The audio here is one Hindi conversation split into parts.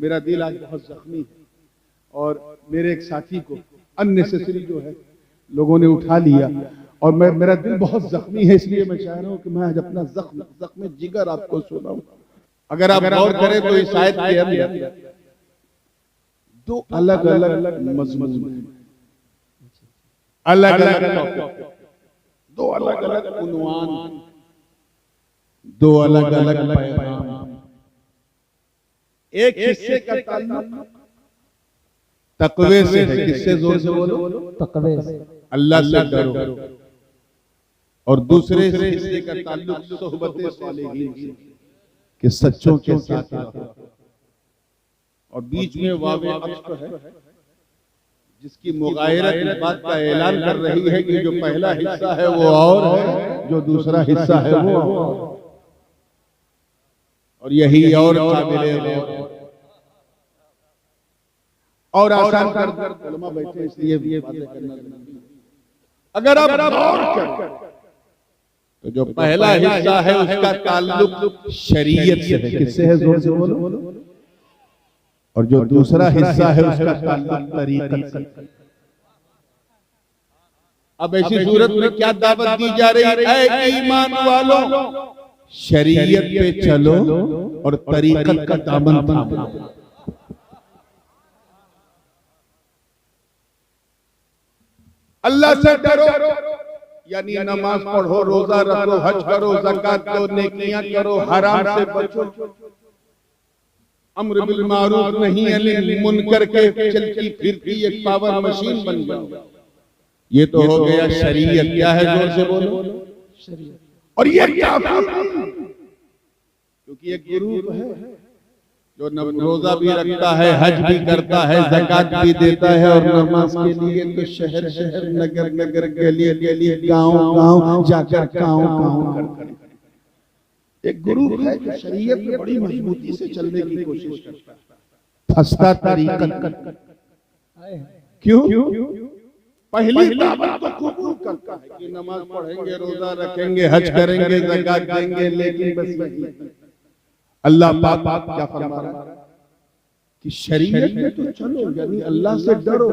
मेरा दिल आज बहुत जख्मी है और मेरे एक साथी को अननेसेसरी जो है लोगों ने उठा लिया और मेरा दिल बहुत जख्मी है, इसलिए मैं चाह रहा हूँ कि मैं आज अपना जख्म जिगर आपको सुनाऊं। अगर आप गौर करें तो इस आयत के अंदर दो अलग अलग मजमून, अलग अलग टॉपिक, दो अलग अलग उन्वान, दो अलग अलग पैगाम। एक हिस्से का ताल्लुक तकवे से है, किससे? जोर से बोलो, तकवे से, अल्लाह से डरो। और दूसरे हिस्से का ताल्लुक सोहबत सालिहीन से, कि सच्चों के साथ रहो। और बीच में वावे अत्फ है जिसकी मुगायरत इस बात का ऐलान कर रही है कि जो पहला हिस्सा है वो और है, जो दूसरा हिस्सा है वो और यही और काबिल और आसान कर उलमा बैठे इसलिए ये बातें करना जरूरी है। अगर आप गौर करें तो जो पहला हिस्सा है उसका ताल्लुक शरीयत से है, किससे है? जोर से बोलो। और जो दूसरा हिस्सा है उसका ताल्लुक तरीकत से। अब ऐसी सूरत में क्या दावत दी जा रही है? ऐ ईमान वालों, शरीयत पे चलो और तरीकत का दामन थामो। अल्लाह से डरो, यानी नमाज पढ़ो, रोजा रखो, हज करो, ज़कात दो, नेकियां करो, हराम से बचो, अम्र बिल मारूफ नहीं अनिल मुनकर के चलती फिरती एक पावर मशीन बन जाओ। ये तो हो गया शरीयत। क्या है? जोर से बोलो, शरीयत। और ये काफी क्योंकि एक ग्रुप है जो रोजा भी रखता है, हज भी करता है, ज़कात भी देता है और नमाज के लिए तो शहर शहर, नगर नगर, गली गली, गांव गांव जाकर गांव करते। एक ग्रुप है जो शरीयत में बड़ी मजबूती से चलने की कोशिश करता है, फंसता तरीकत। क्यों? पहली दावत तो कबूल करता है कि नमाज पढ़ेंगे, रोजा रखेंगे, हज करेंगे, ज़कात देंगे, लेकिन बस यही अल्लाह पाक क्या फरमा रहा है कि शरीयत में तो चलो, यानी अल्लाह से डरो,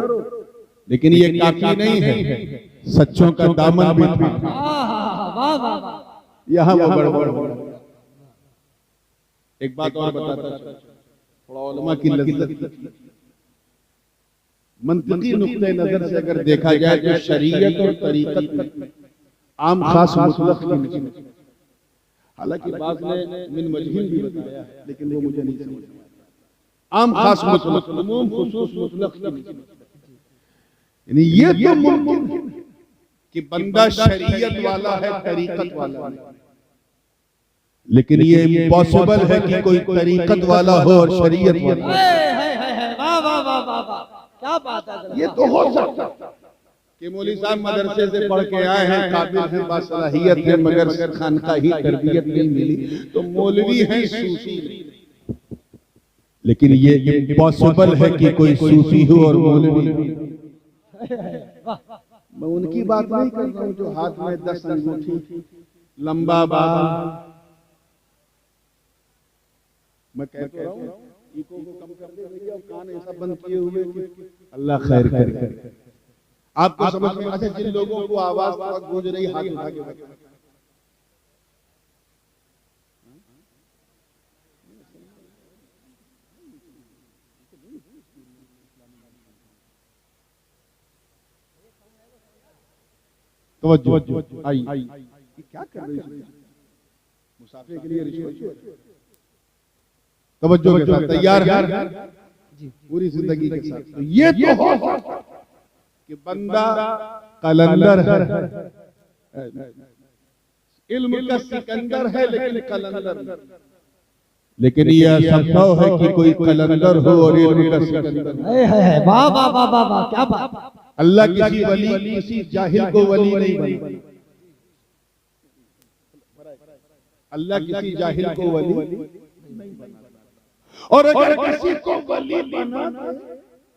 लेकिन ये काफी नहीं है, सच्चों का दामन भी थामो। यहाँ वो गड़बड़। एक बात और बताता हूं, थोड़ा उलमा की लज्जत, मंतकी नुक्ते नजर से अगर देखा जाए तो शरीयत और तरीकत में आम खास मुतलक की नहीं। हालांकि बाद में मिन मजहिन भी बताया है, लेकिन वो मुझे नहीं समझ में आया। आम खास मुतलक, उमूम खुसूस मुतलक की नहीं। यानी ये तो मुमकिन है कि बंदा शरीयत वाला है, तरीकत वाला नहीं, लेकिन ये इम्पॉसिबल है कि कोई तरीकत वाला हो और शरीयत वाला। वाह वाह वाह वाह वाह, क्या बात है। ये तो हो सकता है कि मौलवी साहब मदरसे से पढ़ के आए हैं, काबिल हैं, बासलाहियत हैं, मगर खानकाही तरबियत नहीं मिली तो मौलवी हैं, सूफी नहीं। लेकिन ये इम्पॉसिबल है कि कोई सूफी हो और मौलवी। मैं उनकी बात नहीं कर रहा हूं जो हाथ में 10 अंगूठी, लंबा बाल। मैं कह रहा हूं इको को कम कर दे भैया, कान ऐसा बंद किए हुए कि अल्लाह खैर करे। आपको समझ में? अच्छा, जिन लोगों को आवाज गूंज रही, हाथ उठा के बताओ। तवज्जो आई, क्या कर रही है? मुसाफिर के लिए रिश्वत। तवज्जो के साथ तैयार है पूरी जिंदगी के साथ। तो ये तो हो कि बंदा कलंदर है, इल्म का सिकंदर है लेकिन कलंदर नहीं। लेकिन यह संभव है कि कोई कलंदर हो और इल्म का सिकंदर। वाह वाह वाह वाह वाह, क्या बात। अल्लाह किसी वली, किसी जाहिल को वली नहीं बना। अल्लाह किसी जाहिल को वली नहीं बना। और अगर किसी को वली बना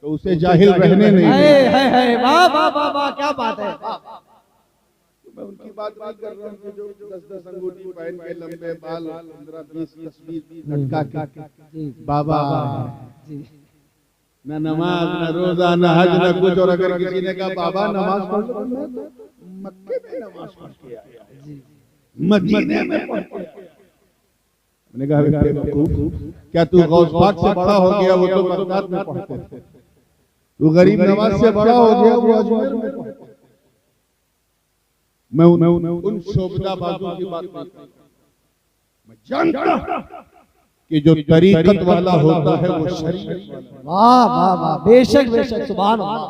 तो उसे जाहिल रहने नहीं देगा। वाह वाह वाह वाह, क्या बात है। मैं उनकी बात नहीं कर रहा हूँ जो 10-10 अंगूठी पहन के, लंबे बाल, 15-20 तस्वीर लटका के बाबा न नमाज, न रोजा, न हज, न कुछ। और अगर किसी ने कहा बाबा नमाज पढ़ लो, मैं तो मक्के में नमाज पढ़ के आया, मदीने में पढ़ के आया। मैंने कहा बेवकूफ, क्या तू गौस पाक से बड़ा हो गया? वो तो बगदाद में पढ़ते थे। तू गरीब नवाज से बड़ा हो गया, वो अजमेर में पढ़ते। मैं उन शोभदाबाजों की बात नहीं कर रहा। मैं जानता कि जो तरीकत वाला होता है वो शरीयत वाला। वाह वाह वाह, बेशक बेशक, सुभान अल्लाह।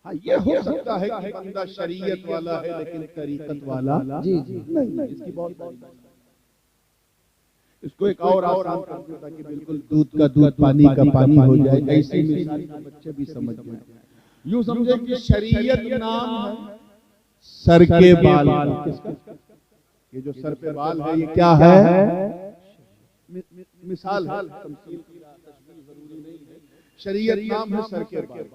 हाँ, ये हो सकता है कि बंदा शरीयत वाला है लेकिन तरीकत वाला जी जी नहीं। इसकी बहुत बड़ी बात। इसको एक और आसान कर दो ताकि बिल्कुल दूध का दूध, पानी का पानी हो जाए। ऐसी मिसाल बच्चे भी समझ जाए। यूं समझे कि शरीयत नाम है सर के बाल का। किसका? ये जो सर पे बाल है, ये क्या है? मिसाल है, तमसील की तशबीह जरूरी नहीं है। शरीयत नाम है सर के बाल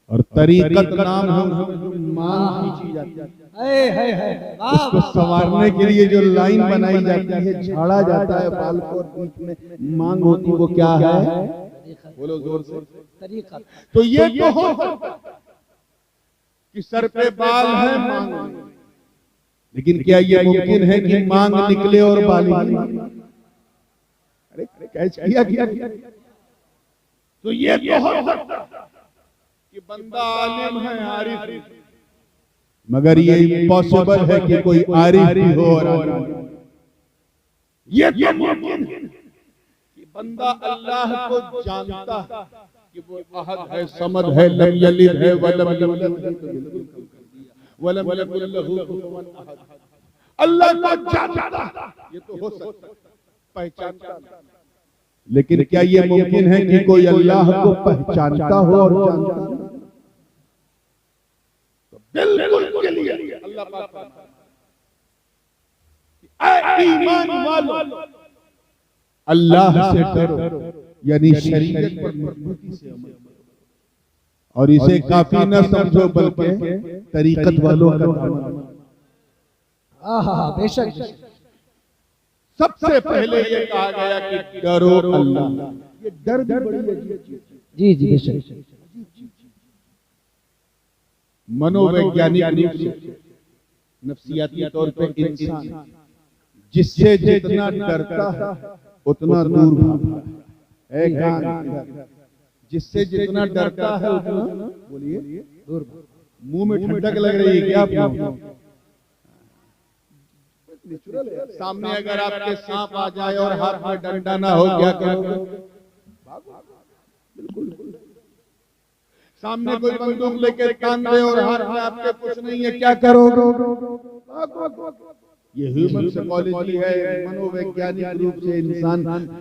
और तरीकत नाम है उसमें जो मांग खींची जाती है। उसको संवारने के लिए जो लाइन बनाई जाती है, झाड़ा जाता है बाल को, और बीच में मांग होती है, वो क्या है? बोलो जोर से। तरीकत। तो ये तो हो सकता है कि सर पे बाल है, मांग नहीं। लेकिन क्या ये मुमकिन है कि मांग निकले और बाल ही नहीं? अरे कैच किया। तो ये तो हो सकता है कि बंदा आलिम है, आरिफ है, मगर ये इम्पॉसिबल है कि कोई आरिफ भी हो और आलिम। ये तो मुमकिन है कि बंदा अल्लाह को जानता है कि वो अहद है, समद है, लम यलिद है, वलम यूलद, वलम यकुल लहू कुफुवन अहद। अल्लाह को जानता, ये तो हो सकता है, पहचानता। लेकिन क्या ये मुमकिन है कि कोई अल्लाह को पहचानता हो और जानता हो? बिल्कुल के लिए अल्लाह पाक ईमान वालों, अल्लाह से डरो, यानी शरीयत पर मजबूती से अमल करो। और इसे काफी न समझो बल्कि तरीकत वालों का दामन। बेशक। सबसे पहले ये कहा गया कि डरो अल्लाह। ये डर भी बड़ी अजीब चीज है। जी जी बेशक। मनोवैज्ञानिक रूप से, नफ्सियाती तौर पे इंसान जिससे जितना डरता है उतना दूर भागता है। एक कान जिससे जितना डरता है उतना, बोलिए, दूर। मुंह में ठंडक लग रही है क्या आपको? सामने अगर आपके सांप आ जाए और हाथ में डंडा ना हो, क्या करोगे? बिल्कुल। सामने कोई बंदूक लेकर तान रहे और हाथ में आपके कुछ नहीं है, क्या करोगे? ये ह्यूमन साइकोलॉजी है, मनोवैज्ञानिक रूप से इंसान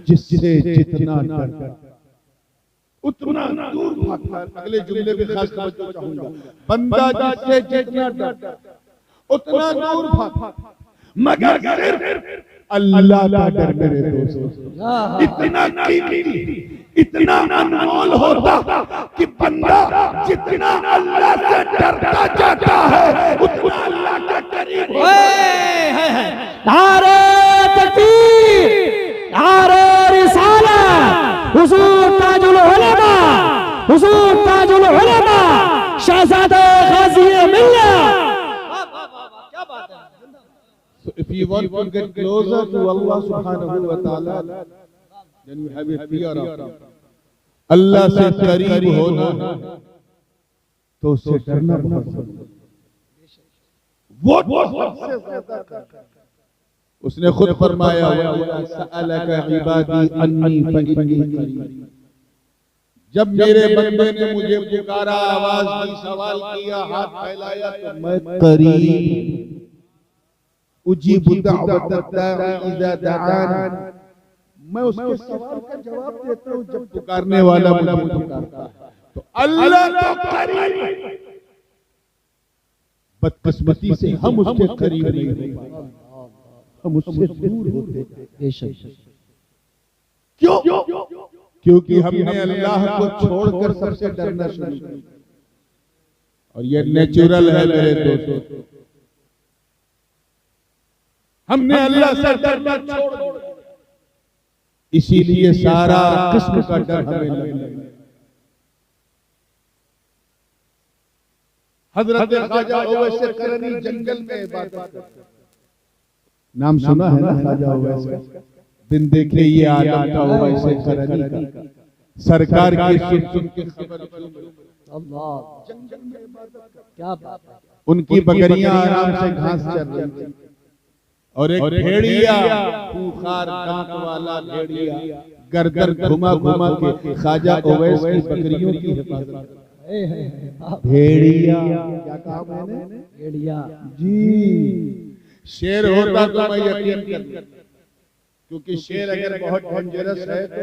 जिससे जितना डरता उतना दूर भागता है। अगले जुमले पे खास तवज्जो चाहूंगा। बंदा जिससे जितना डरता उतना दूर भागता, मगर सिर्फ अल्लाह का डर मेरे दोस्तों इतना कीमती, इतना अनमोल होता कि बंदा जितना अल्लाह से डरता जाता है उतना अल्लाह के करीब होता है। नारे तकबीर, नारे रिसालत, हुजूर ताजुल उलमा, हुजूर ताजुल उलमा, शहजादे गाज़ी मिल्लत। क्या बात है। So if you want to get closer to Allah subhanahu wa ta'ala, then you have a fear of Him. अल्लाह से करीब होना तो उससे डरना बहुत जरूरी है। वो सबसे ज्यादा करता है। उसने खुद फरमाया, सअलका इबादी अन्नी फइन्नी करीब। जब मेरे बंदे ने मुझे पुकारा, आवाज दी, सवाल किया, हाथ फैलाया, तो मैं करीब उजीबु दाअवत दाई इज़ा दआन, मैं उसके सवाल का जवाब देता हूं जब पुकारने वाला मुझे पुकारता है। तो अल्लाह तो करीब, बदकिस्मती से हम उसके करीब नहीं हो पाते, हम उससे दूर होते हैं। क्यों? क्योंकि हमने अल्लाह को छोड़कर सबसे डरना शुरू किया। और ये नेचुरल है मेरे दोस्तों, हमने अल्लाह से डरना छोड़ दिया। इसीलिए सारा किस्म का डर हमें लगने लगा। हजरत ख्वाजा ओवैस करनी जंगल में इबादत करते। नाम सुना है ना ख्वाजा ओवैस का? दिन देखे ये आलम था ओवैस करनी का, सरकार की सुन के खबर अल्लाह, जंगल में इबादत करते। क्या बात है। उनकी बकरियां आराम से घास चर रही थी और एक भेड़िया, खूंखार दांत वाला भेड़िया गर्दन घुमा घुमा के ख्वाजा ओवैस की बकरियों की हिफाजत कर रहा। भेड़िया, क्या कहा मैंने? भेड़िया जी। शेर होता तो मैं यकीन कर लेता, क्योंकि शेर अगर बहुत डेंजरस है तो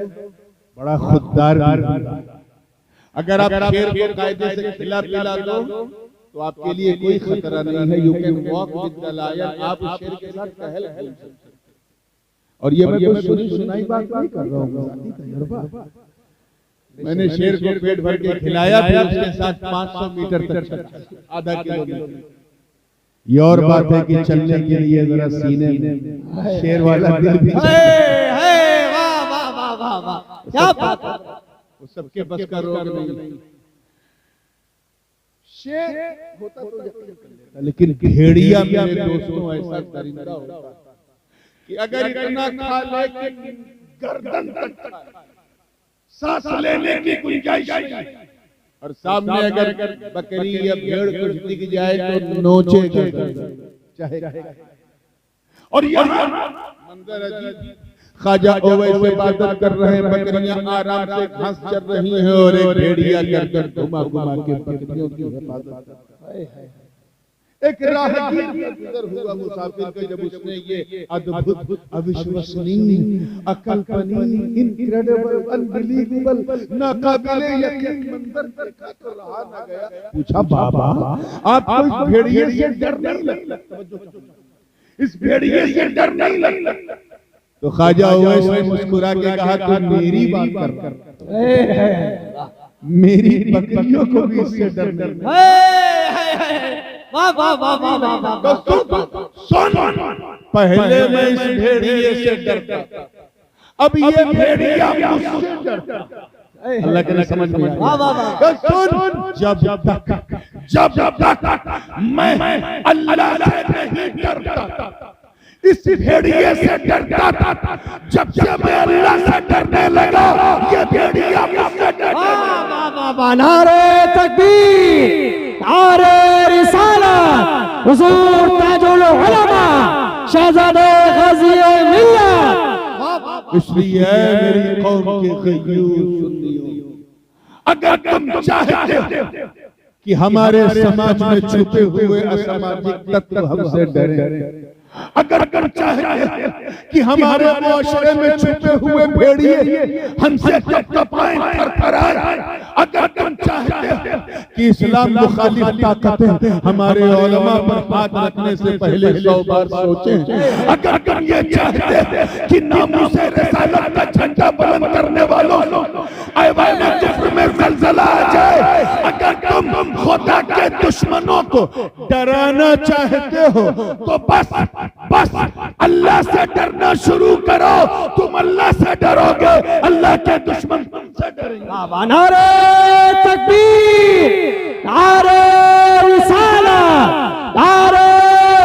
बड़ा खुददार भी। अगर आप शेर को कायदे से खिला पिला दो तो आपके लिए कोई खतरा नहीं है। You can walk with the lion, आप उस शेर के साथ टहल सकते हैं। और ये मैं कोई सुनी सुनाई बात नहीं कर रहा हूँ, तजुर्बा। मैंने शेर को पेट भर के खिलाया, फिर उसके साथ 500 मीटर तक चला, आधा किलोमीटर। ये और बात है कि चलने के लिए जरा सीने में शेर वाला दिल भी है। वाह वाह वाह वाह वाह, क्या बात है। वो सबके बस का रोग नहीं। शेर होता तो यकीन कर लेता, लेकिन भेड़िया मेरे दोस्तों ऐसा दरिंदा होता कि अगर इतना खा ले कि गर्दन तक खाए, सांस लेने की गुंजाइश नहीं, और सामने अगर बकरी या भेड़ कुछ दिख जाए तो नोचेगा चाहे। और यहाँ मंजर अजीब, ख्वाजा ओवैस इबादत कर रहे हैं, बकरियां आराम से घास चर रही हैं और एक भेड़िया गर्दन घुमा घुमा के बकरियों की हिफाजत कर रहा है। एक राहगीर गुजर हुआ मुसाफिर को, जब उसने ये अद्भुत, अविश्वसनीय, अकल्पनीय, इनक्रेडिबल, अनबिलीवेबल, नाकाबिले यकीन मंजर देखा तो रहा न गया। पूछा, बाबा आपको इस भेड़िए से डर नहीं लगता? इस भेड़िए से डर नहीं लगता? तो ख्वाजा ओवैस ने मुस्कुरा के कहा, तू मेरी बात कर, मेरी बकरियों को भी इससे डर नहीं। वाह वाह वाह वाह वाह। सुन, पहले मैं इस भेड़िए से डरता, अब ये भेड़िया मुझसे डरता। अल्लाह के समझ में आया। वाह वाह वाह। सुन, जब तक मैं अल्लाह से नहीं डरता, इस भेड़िए से डरता था, जब से मैं अल्लाह से डरने लगा, ये भेड़िया मुझसे डरने लगा। नारे तकबीर, नारे रिसालत, हुजूर ताजुल उलमा, शहजादे गाज़ी मिल्लत। इसलिए मेरी कौम के ग़यूर सुन्नियों, अगर तुम चाहते हो कि हमारे समाज में छुपे हुए असामाजिक तत्व हमसे डरें, अगर तुम चाहते कि हमारे मुआशरे में छुपे हुए भेड़िए हमसे थपथपाएं, थरथराएं, अगर तुम चाहते कि इस्लाम मुखालिफ ताकतें हमारे उलमा पर हाथ रखने से पहले 100 बार सोचें, अगर तुम ये चाहते कि नामूसे रिसालत का झंडा बुलंद करने वालों ऐवाने कुफ्र में ज़लज़ला आ जाए, अगर तुम खुदा के दुश्मनों को डराना चाहते हो, तो बस अल्लाह से डरना शुरू करो। तुम अल्लाह से डरोगे, अल्लाह के दुश्मन तुमसे डरेंगे। नारे तकबीर, नारे रिसालत, नारे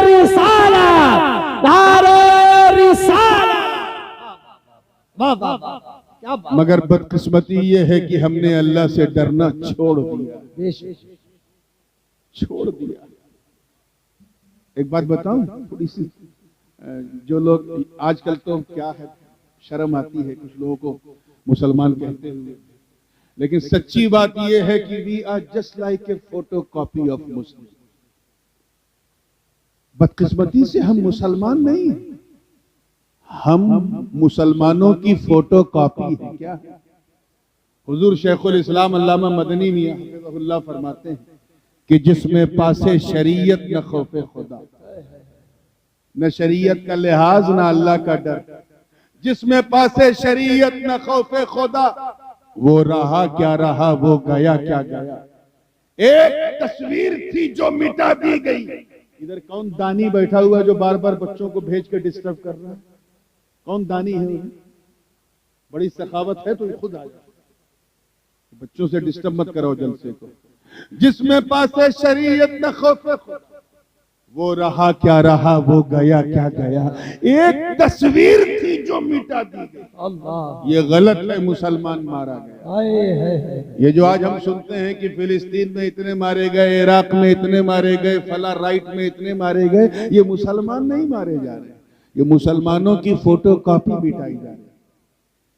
रिसालत, नारे रिसालत। वाह वाह वाह, क्या बात। मगर बदकिस्मती ये है कि हमने अल्लाह से डरना छोड़ दिया, छोड़ दिया। एक बात बताऊं, थोड़ी सी, जो लोग आजकल, तो क्या है, शर्म आती है कुछ लोगों को मुसलमान कहते हुए, लेकिन सच्ची बात यह है कि we are just like a photocopy of Muslim. बदकिस्मती से हम मुसलमान नहीं, हम मुसलमानों की फोटोकॉपी है। क्या हुजूर शेखुल इस्लाम अल्लामा मदनी मियां हफिज़हुल्लाह फरमाते हैं कि जिसमें पासे शरीयत न खौफे खुदा, न शरीयत का लिहाज न अल्लाह का डर, जिसमें पासे शरीयत न खौफे खुदा, वो रहा क्या रहा, वो गया क्या गया। एक तस्वीर थी जो मिटा दी गई। इधर कौन दानी बैठा हुआ जो बार बार बच्चों को भेज के डिस्टर्ब कर रहा है? कौन दानी है? बड़ी सखावत है तो खुद आ जाओ, बच्चों से डिस्टर्ब मत करो जलसे को। जिसमें पासे शरीयत न खौफ खुदा, वो रहा क्या रहा, वो गया क्या गया। एक तस्वीर थी जो मिटा दी गई। अल्लाह, ये गलत है, मुसलमान मारा गया। आए है। ये जो आज हम सुनते हैं कि फिलिस्तीन में इतने मारे गए, इराक में इतने मारे गए, फला राइट में इतने मारे गए, ये मुसलमान नहीं मारे जा रहे, ये मुसलमानों की फोटो कॉपी मिटाई जा रही।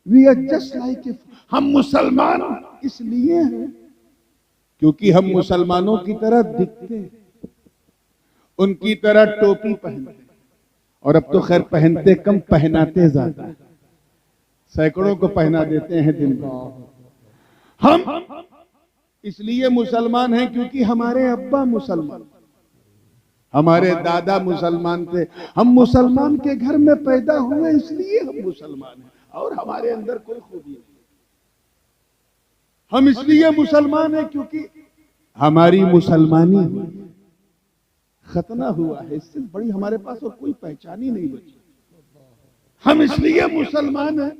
वी आर जस्ट लाइक, हम मुसलमान इसलिए हैं क्योंकि हम मुसलमानों की तरह दिखते हैं, उनकी तरह टोपी पहनते, और अब तो खैर पहनते कम, पहनाते ज्यादा, सैकड़ों को पहना देते हैं दिन में। हम इसलिए मुसलमान हैं क्योंकि हमारे अब्बा मुसलमान, हमारे दादा मुसलमान थे, हम मुसलमान के घर में पैदा हुए इसलिए हम मुसलमान हैं, और हमारे अंदर कोई खूबी नहीं। हम इसलिए मुसलमान हैं क्योंकि हमारी मुसलमानी हुई, खतना हुआ है, इससे बड़ी हमारे पास और कोई पहचान ही नहीं बची। हम इसलिए मुसलमान हैं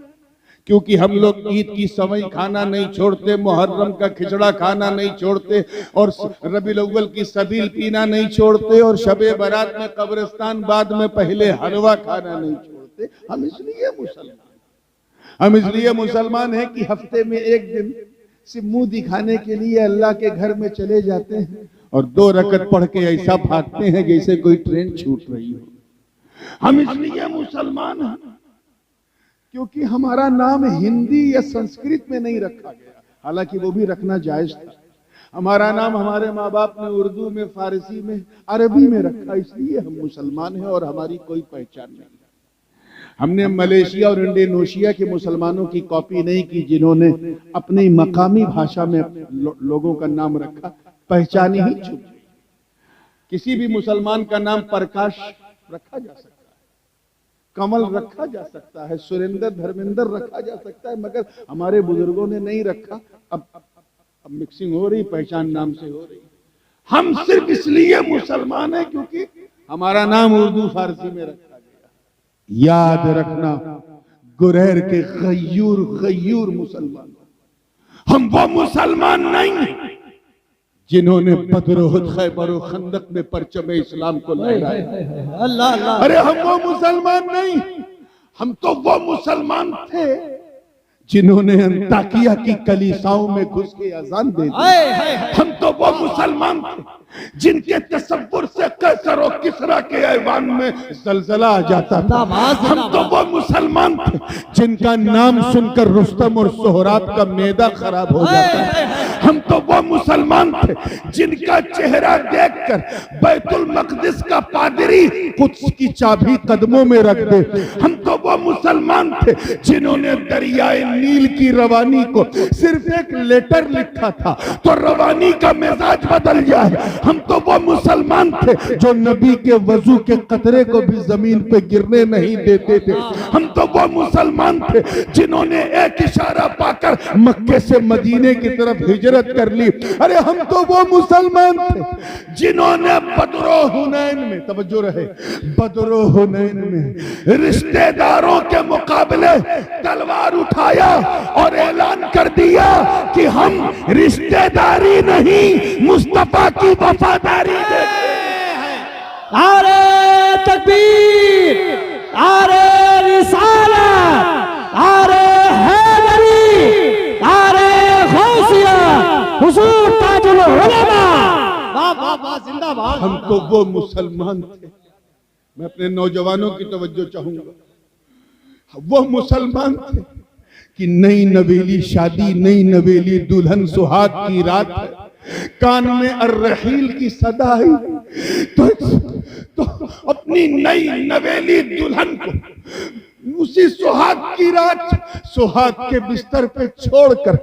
क्योंकि हम लोग ईद की सवई खाना नहीं छोड़ते, मुहर्रम का खिचड़ा खाना नहीं छोड़ते, और रबीउल अव्वल की सबील पीना नहीं छोड़ते, और शबे बारात में कब्रिस्तान बाद में पहले हलवा खाना नहीं छोड़ते। हम इसलिए मुसलमान हैं कि हफ्ते में एक दिन से मुंह दिखाने के लिए अल्लाह के घर में चले जाते हैं और 2 रकत पढ़ के ऐसा भागते हैं जैसे कोई ट्रेन छूट रही हो। हम इसलिए मुसलमान हैं क्योंकि हमारा नाम हिंदी या संस्कृत में नहीं रखा गया, हालांकि वो भी रखना जायज था। हमारा नाम हमारे माँ बाप ने उर्दू में, फारसी में, अरबी में रखा, इसलिए हम मुसलमान हैं और हमारी कोई पहचान नहीं। हमने मलेशिया और इंडोनेशिया के मुसलमानों की कॉपी नहीं की जिन्होंने अपनी मकामी भाषा में लोगों का नाम रखा, पहचान ही छूट गई। किसी भी मुसलमान का नाम प्रकाश रखा जा सकता है, कमल रखा जा सकता है, सुरेंद्र, धर्मेंद्र रखा जा सकता है, मगर हमारे बुजुर्गों ने नहीं रखा। अब मिक्सिंग हो रही, पहचान नाम से हो रही। हम सिर्फ इसलिए मुसलमान हैं क्योंकि हमारा नाम उर्दू फारसी में रखा गया। याद रखना, गुरैर के गयूर मुसलमान, हम वो मुसलमान नहीं जिन्होंने बदर, उहद, खैबर और खंदक में परचम इस्लाम को लहराया। अल्लाह अल्लाह, अरे हम वो मुसलमान नहीं, हम तो वो मुसलमान थे जिन्होंने अंताकिया की कलीसाओं में घुस के अजान दे दी। हम तो वो मुसलमान थे जिनके तसव्वुर से कैसर और किसरा के ऐवान में जलजला आ जाता था। हम तो वो मुसलमान थे जिनका नाम सुनकर रुस्तम और सोहराब का मैदा खराब हो जाता है। हम तो वो मुसलमान थे जिनका चेहरा देखकर बैतुल मक़दिस का पादरी कुद्स की चाबी कदमों में रख दे। हम तो वो मुसलमान थे जिन्होंने दरियाए नील की रवानी को सिर्फ एक लेटर लिखा था तो रवानी का मिजाज बदल जाए। हम तो वो मुसलमान थे जो नबी के वजू के कतरे को भी जमीन पे गिरने नहीं देते थे। हम तो वो मुसलमान थे जिन्होंने एक इशारा पाकर मक्के से मदीने की तरफ हिजरत कर ली। अरे हम तो वो मुसलमान थे जिन्होंने बदरो हुनैन में, तवज्जो रहे, बदरो हुनैन में रिश्तेदारों के मुकाबले तलवार उठाया और ऐलान कर दिया कि हम रिश्तेदारी नहीं मुस्तफा की वफादारी देते हैं। नारे तकबीर, नारे रिसालत, नारे हैदरी, नारे गौसिया, हुजूर ताजुल उलमा, वाह वाह वाह, जिंदाबाद। हम तो वो मुसलमान थे, मैं अपने नौजवानों की तवज्जो चाहूंगा, वो मुसलमान थे कि नई नवेली शादी, नई नवेली दुल्हन, सुहाग की रात है, कान में अर्रहील की सदा आई तो अपनी नई नवेली दुल्हन को उसी सुहाग की रात सुहाग के बिस्तर पे छोड़कर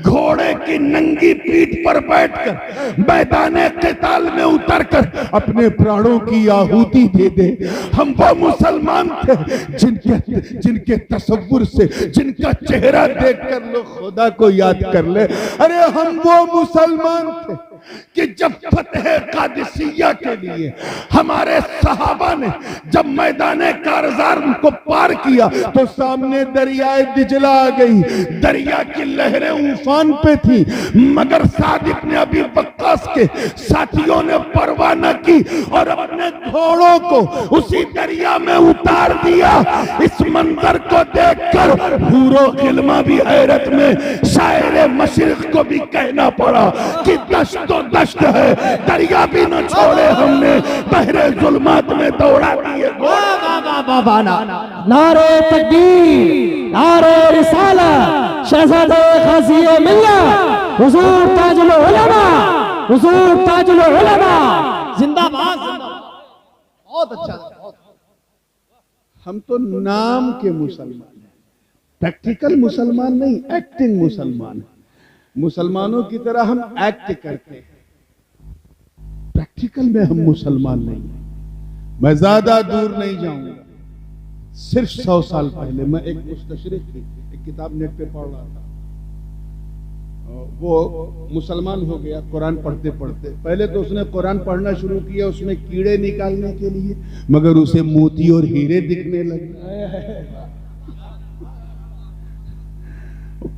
घोड़े की नंगी पीठ पर बैठकर मैदाने क़िताल में उतरकर अपने प्राणों की आहुति दे दे। हम वो मुसलमान थे जिनके तसव्वुर से, जिनका चेहरा देखकर लोग खुदा को याद कर ले। अरे हम वो मुसलमान थे कि जब फतेह कादिसिया के लिए हमारे सहाबा ने जब मैदाने कारजार को पार किया तो सामने दरियाए दिजला आ गई, दरिया की लहरें उफान पे थी, मगर साद इब्न अबी वक्कास के साथियों ने परवाह न की और अपने घोड़ों को उसी दरिया में उतार दिया। इस मंजर को देखकर हूरो खिलमा भी हैरत में, शायर मशरिक को भी कहना पड़ा कि दश्त तो दश्त है, दरिया भी न छोड़े हमने, बहरे जुल्मात में दौड़ा दिए घोड़े। नारे तकबीर, नारे रिसालत, शहजादे गाज़ी मिल्लत, हुजूर ताजुल उलमा, हुजूर ताजुल उलमा जिंदाबाद। बहुत अच्छा, बहुत। हम तो नाम के मुसलमान हैं, प्रैक्टिकल मुसलमान नहीं, एक्टिंग मुसलमान हैं। मुसलमानों की तरह हम एक्ट करते हैं, प्रैक्टिकल में हम मुसलमान नहीं हैं। मैं ज्यादा दूर नहीं जाऊंगा, सिर्फ 100 साल पहले मैं एक मुस्तशरिक थी, एक किताब नेट पे पढ़ रहा था, वो मुसलमान हो गया कुरान पढ़ते पढ़ते। पहले तो उसने कुरान पढ़ना शुरू किया उसमें कीड़े निकालने के लिए, मगर उसे मोती और हीरे दिखने लगे।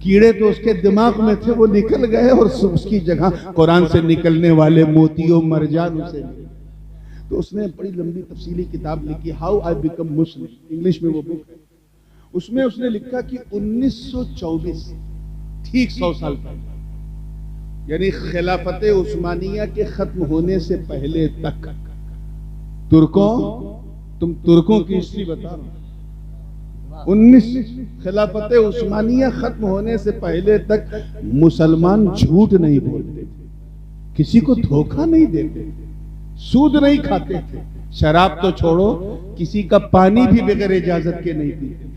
कीड़े तो उसके दिमाग में थे, वो निकल गए और उसकी जगह कुरान से निकलने वाले मोतियों मरजान उसे मिले। तो उसने बड़ी लंबी तफसीली किताब लिखी, how I become Muslim, English में वो बुक है। उसमें उसने लिखा कि 1924 ठीक 100 साल पहले, यानी खिलाफत उस्मानिया के खत्म होने से पहले तक तुम तुर्कों की हिस्ट्री बता रहे, 19 खिलाफत उस्मानिया खत्म होने से पहले तक मुसलमान झूठ नहीं बोलते थे, किसी को धोखा नहीं देते थे, सूद नहीं खाते थे, शराब तो छोड़ो किसी का पानी भी बगैर इजाजत के नहीं पीते थे,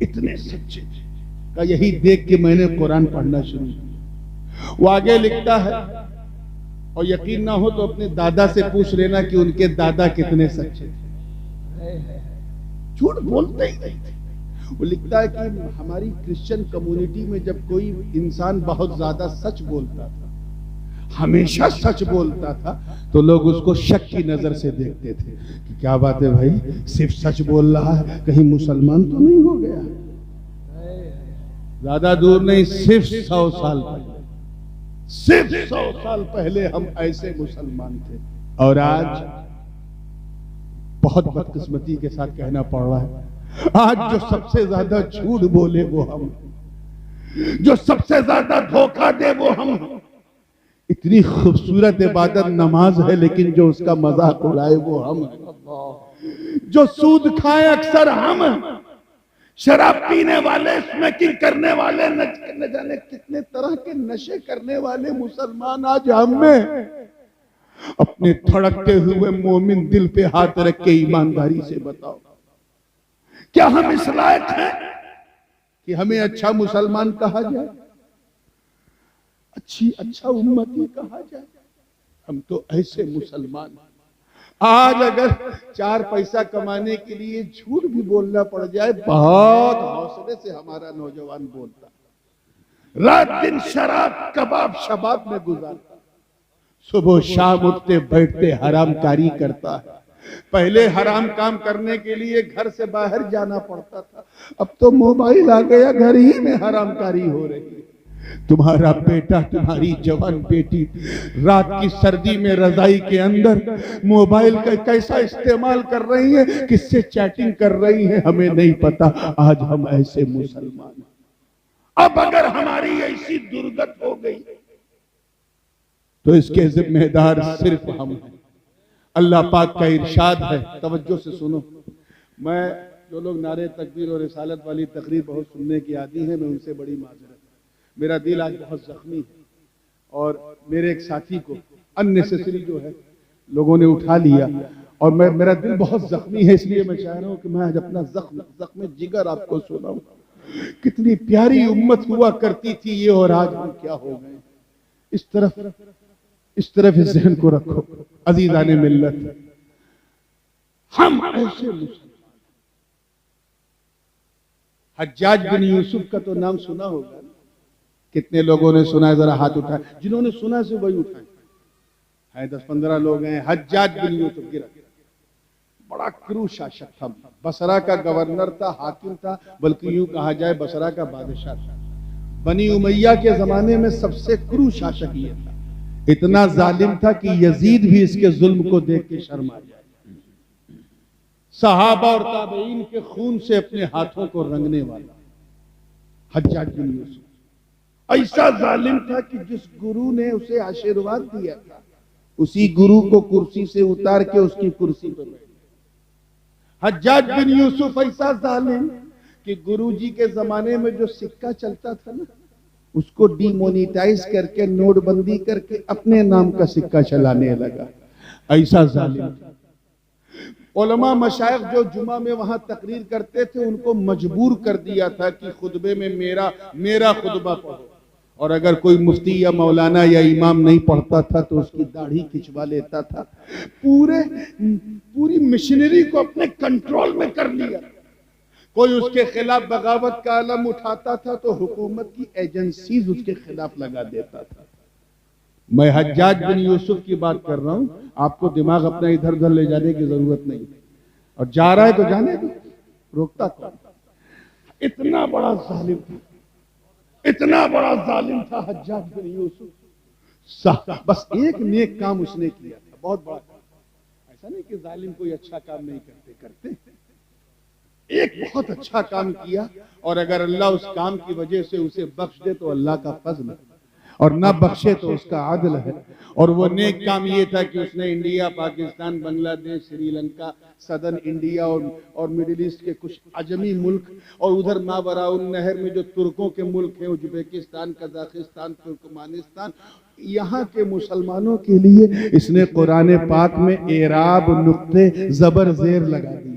इतने सच्चे थे। का यही देख के मैंने कुरान पढ़ना शुरू किया। वो आगे लिखता है, और यकीन ना हो तो अपने दादा से पूछ लेना कि उनके दादा कितने सच्चे थे, झूठ बोलते ही नहीं थे। वो लिखता है कि हमारी क्रिश्चियन कम्युनिटी में जब कोई इंसान बहुत ज्यादा सच बोलता था, हमेशा सच बोलता था, तो लोग उसको शक की नजर से देखते थे कि क्या बात है भाई, सिर्फ सच बोल रहा है, कहीं मुसलमान तो नहीं हो गया। ज्यादा दूर नहीं, सिर्फ 100 साल पहले, सिर्फ 100 साल पहले हम ऐसे मुसलमान थे। और आज बहुत बदकिस्मती के साथ कहना पड़ रहा है, आज जो सबसे ज्यादा झूठ बोले वो हम, जो सबसे ज्यादा धोखा दे वो हम। इतनी खूबसूरत इबादत नमाज है, लेकिन जो उसका मजाक उड़ाए वो हम हैं। जो सूद खाए अक्सर हम, शराब पीने वाले, स्मोकिंग करने वाले, न जाने कितने तरह के नशे करने वाले मुसलमान आज हम में। अपने धड़कते हुए मोमिन दिल पे हाथ रख के ईमानदारी से बताओ, क्या हम इस लायक हैं कि हमें अच्छा मुसलमान कहा जाए, अच्छा उम्मती कहा जाए? हम तो ऐसे मुसलमान। आज अगर 4 पैसा कमाने के लिए झूठ भी बोलना पड़ जाए, बहुत हौसले से हमारा नौजवान बोलता, रात दिन शराब कबाब शबाब में गुजारता, सुबह शाम उठते बैठते हरामकारी करता है। पहले हराम काम करने के लिए घर से बाहर जाना पड़ता था, अब तो मोबाइल आ गया, घर ही में हरामकारी हो रही है। तुम्हारा बेटा, तुम्हारी जवान बेटी रात की सर्दी में रजाई के अंदर मोबाइल का कैसा इस्तेमाल कर रही है, किससे चैटिंग कर रही है, हमें नहीं पता। आज हम ऐसे मुसलमान, अब अगर हमारी ऐसी दुर्गत हो गई तो इसके जिम्मेदार सिर्फ हम हैं। अल्लाह पाक का इरशाद है, तवज्जो से सुनो। मैं, जो लोग नारे तकबीर और रिसालत वाली तकरीर बहुत सुनने की आदी हैं, मैं उनसे बड़ी माजरत, मेरा दिल आज बहुत जख्मी है। और मेरे एक साथी को अननेसेसरी जो है लोगों ने उठा लिया, और मेरा दिल बहुत जख्मी है, इसलिए मैं चाह रहा हूं कि मैं आज अपना जख्म जिगर आपको सुनाऊं। कितनी प्यारी उम्मत हुआ करती थी ये, और आज हम क्या हो गए। इस तरफ इस जहन को रखो अजीजाने मिल्लत, हम ऐसे मुसलमान। हज्जाज बिन यूसुफ का तो नाम सुना होगा, कितने लोगों ने सुना है, जरा हाथ उठाए, जिन्होंने सुना से वही उठाए। है 10-15 लोग हैं। हज्जाज बिन यूसुफ गिरा, बड़ा क्रूर शासक था, बसरा का गवर्नर था, हाकिम था, बल्कि यूं कहा जाए बसरा का बादशाह था। बनी उमैया के जमाने में सबसे क्रूर शासक ये था। इतना जालिम था कि यजीद भी इसके जुल्म को देख के शर्मा जाए। सहाबा और ताबईन के खून से अपने हाथों को रंगने वाला हज्जाज बिन यूसुफ ऐसा जालिम था कि जिस गुरु ने उसे आशीर्वाद दिया था, उसी गुरु को कुर्सी से उतार के उसकी कुर्सी पर बैठ। हज्जाज बिन यूसुफ ऐसा जालिम कि गुरुजी के जमाने में जो सिक्का चलता था ना, उसको डिमोनेटाइज करके नोटबंदी करके अपने नाम का सिक्का चलाने लगा। ऐसा जालिम था। उलमा मशाइख जो जुमा में वहां तकरीर करते थे, उनको मजबूर कर दिया था कि खुतबे में मेरा खुतबा पढ़ो, और अगर कोई मुफ्ती या मौलाना या इमाम नहीं पढ़ता था तो उसकी दाढ़ी खिंचवा लेता था। पूरी मिशनरी को अपने कंट्रोल में कर लिया। कोई उसके खिलाफ बगावत का अलम उठाता था तो हुकूमत की एजेंसीज उसके खिलाफ लगा देता था। मैं हज्जाज बिन यूसुफ की बात कर रहा हूं, आपको दिमाग अपना इधर उधर ले जाने की जरूरत नहीं, और जा रहा है तो जाने दो, रोकता कौन? इतना बड़ा जालिम था, इतना बड़ा जालिम था हज्जाज बिन यूसुफ। बस एक नेक काम उसने किया था, बहुत बड़ा काम। ऐसा नहीं कि जालिम कोई अच्छा काम नहीं करते, एक बहुत अच्छा काम किया, और अगर अल्लाह उस काम की वजह से उसे बख्श दे तो अल्लाह का फजल है, और ना बख्शे तो उसका आदल है। और वो नेक काम ये था कि उसने India, Pakistan, Bangladesh, Sri Lanka, southern India और मिडिल ईस्ट के कुछ अजमी मुल्क, और उधर मावराउन नहर में जो तुर्कों के मुल्क हैं, उज्बेकिस्तान, कजाकिस्तान, तुर्कमानिस्तान, यहाँ के मुसलमानों के लिए इसने कुरान पाक में एराब, नुक्ते, जबर, जेर लगा दिए।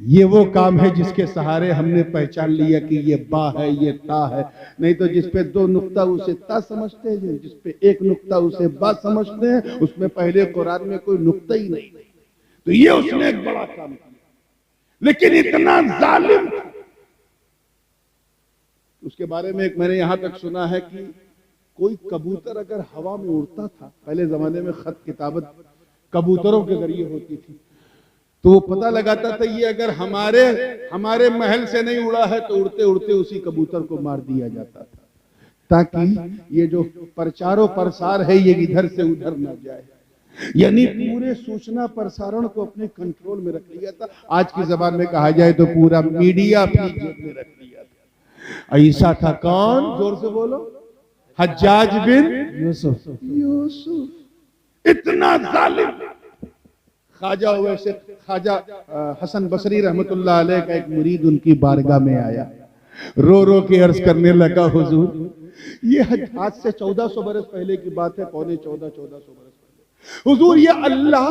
ये वो काम है जिसके सहारे हमने पहचान लिया कि ये बा है, ये ता है। नहीं तो जिस पे 2 नुक्ता उसे ता समझते हैं, जिस पे 1 नुक्ता उसे बा समझते हैं, उसमें पहले कुरान में कोई नुक्ता ही नहीं। तो ये उसने एक बड़ा काम किया, लेकिन इतना जालिम। उसके बारे में एक मैंने यहां तक सुना है कि कोई कबूतर अगर हवा में उड़ता था, पहले जमाने में खत किताबत कबूतरों के जरिए होती थी, तो वो पता लगाता था ये अगर हमारे महल से नहीं उड़ा है तो उड़ते उड़ते उसी कबूतर को मार दिया जाता था, ताकि ये जो प्रचारो प्रसार है ये इधर से उधर न जाए। यानी पूरे सूचना प्रसारण को अपने कंट्रोल में रख लिया था। आज की जबान में कहा जाए तो पूरा मीडिया अपनी जेब में रख लिया था। ऐसा था कौन? जोर से बोलो। हज्जाज बिन यूसुफ। इतना जालिम। ख्वाजा वैसे ख्वाजा हसन बसरी रहमतुल्लाह अलैह का एक मुरीद उनकी बारगाह में आया, रो रो के अर्ज करने लगा, हुजूर, ये आज से 1400 बरस पहले की बात है, पौने 1400 बरस पहले। हुजूर, ये अल्लाह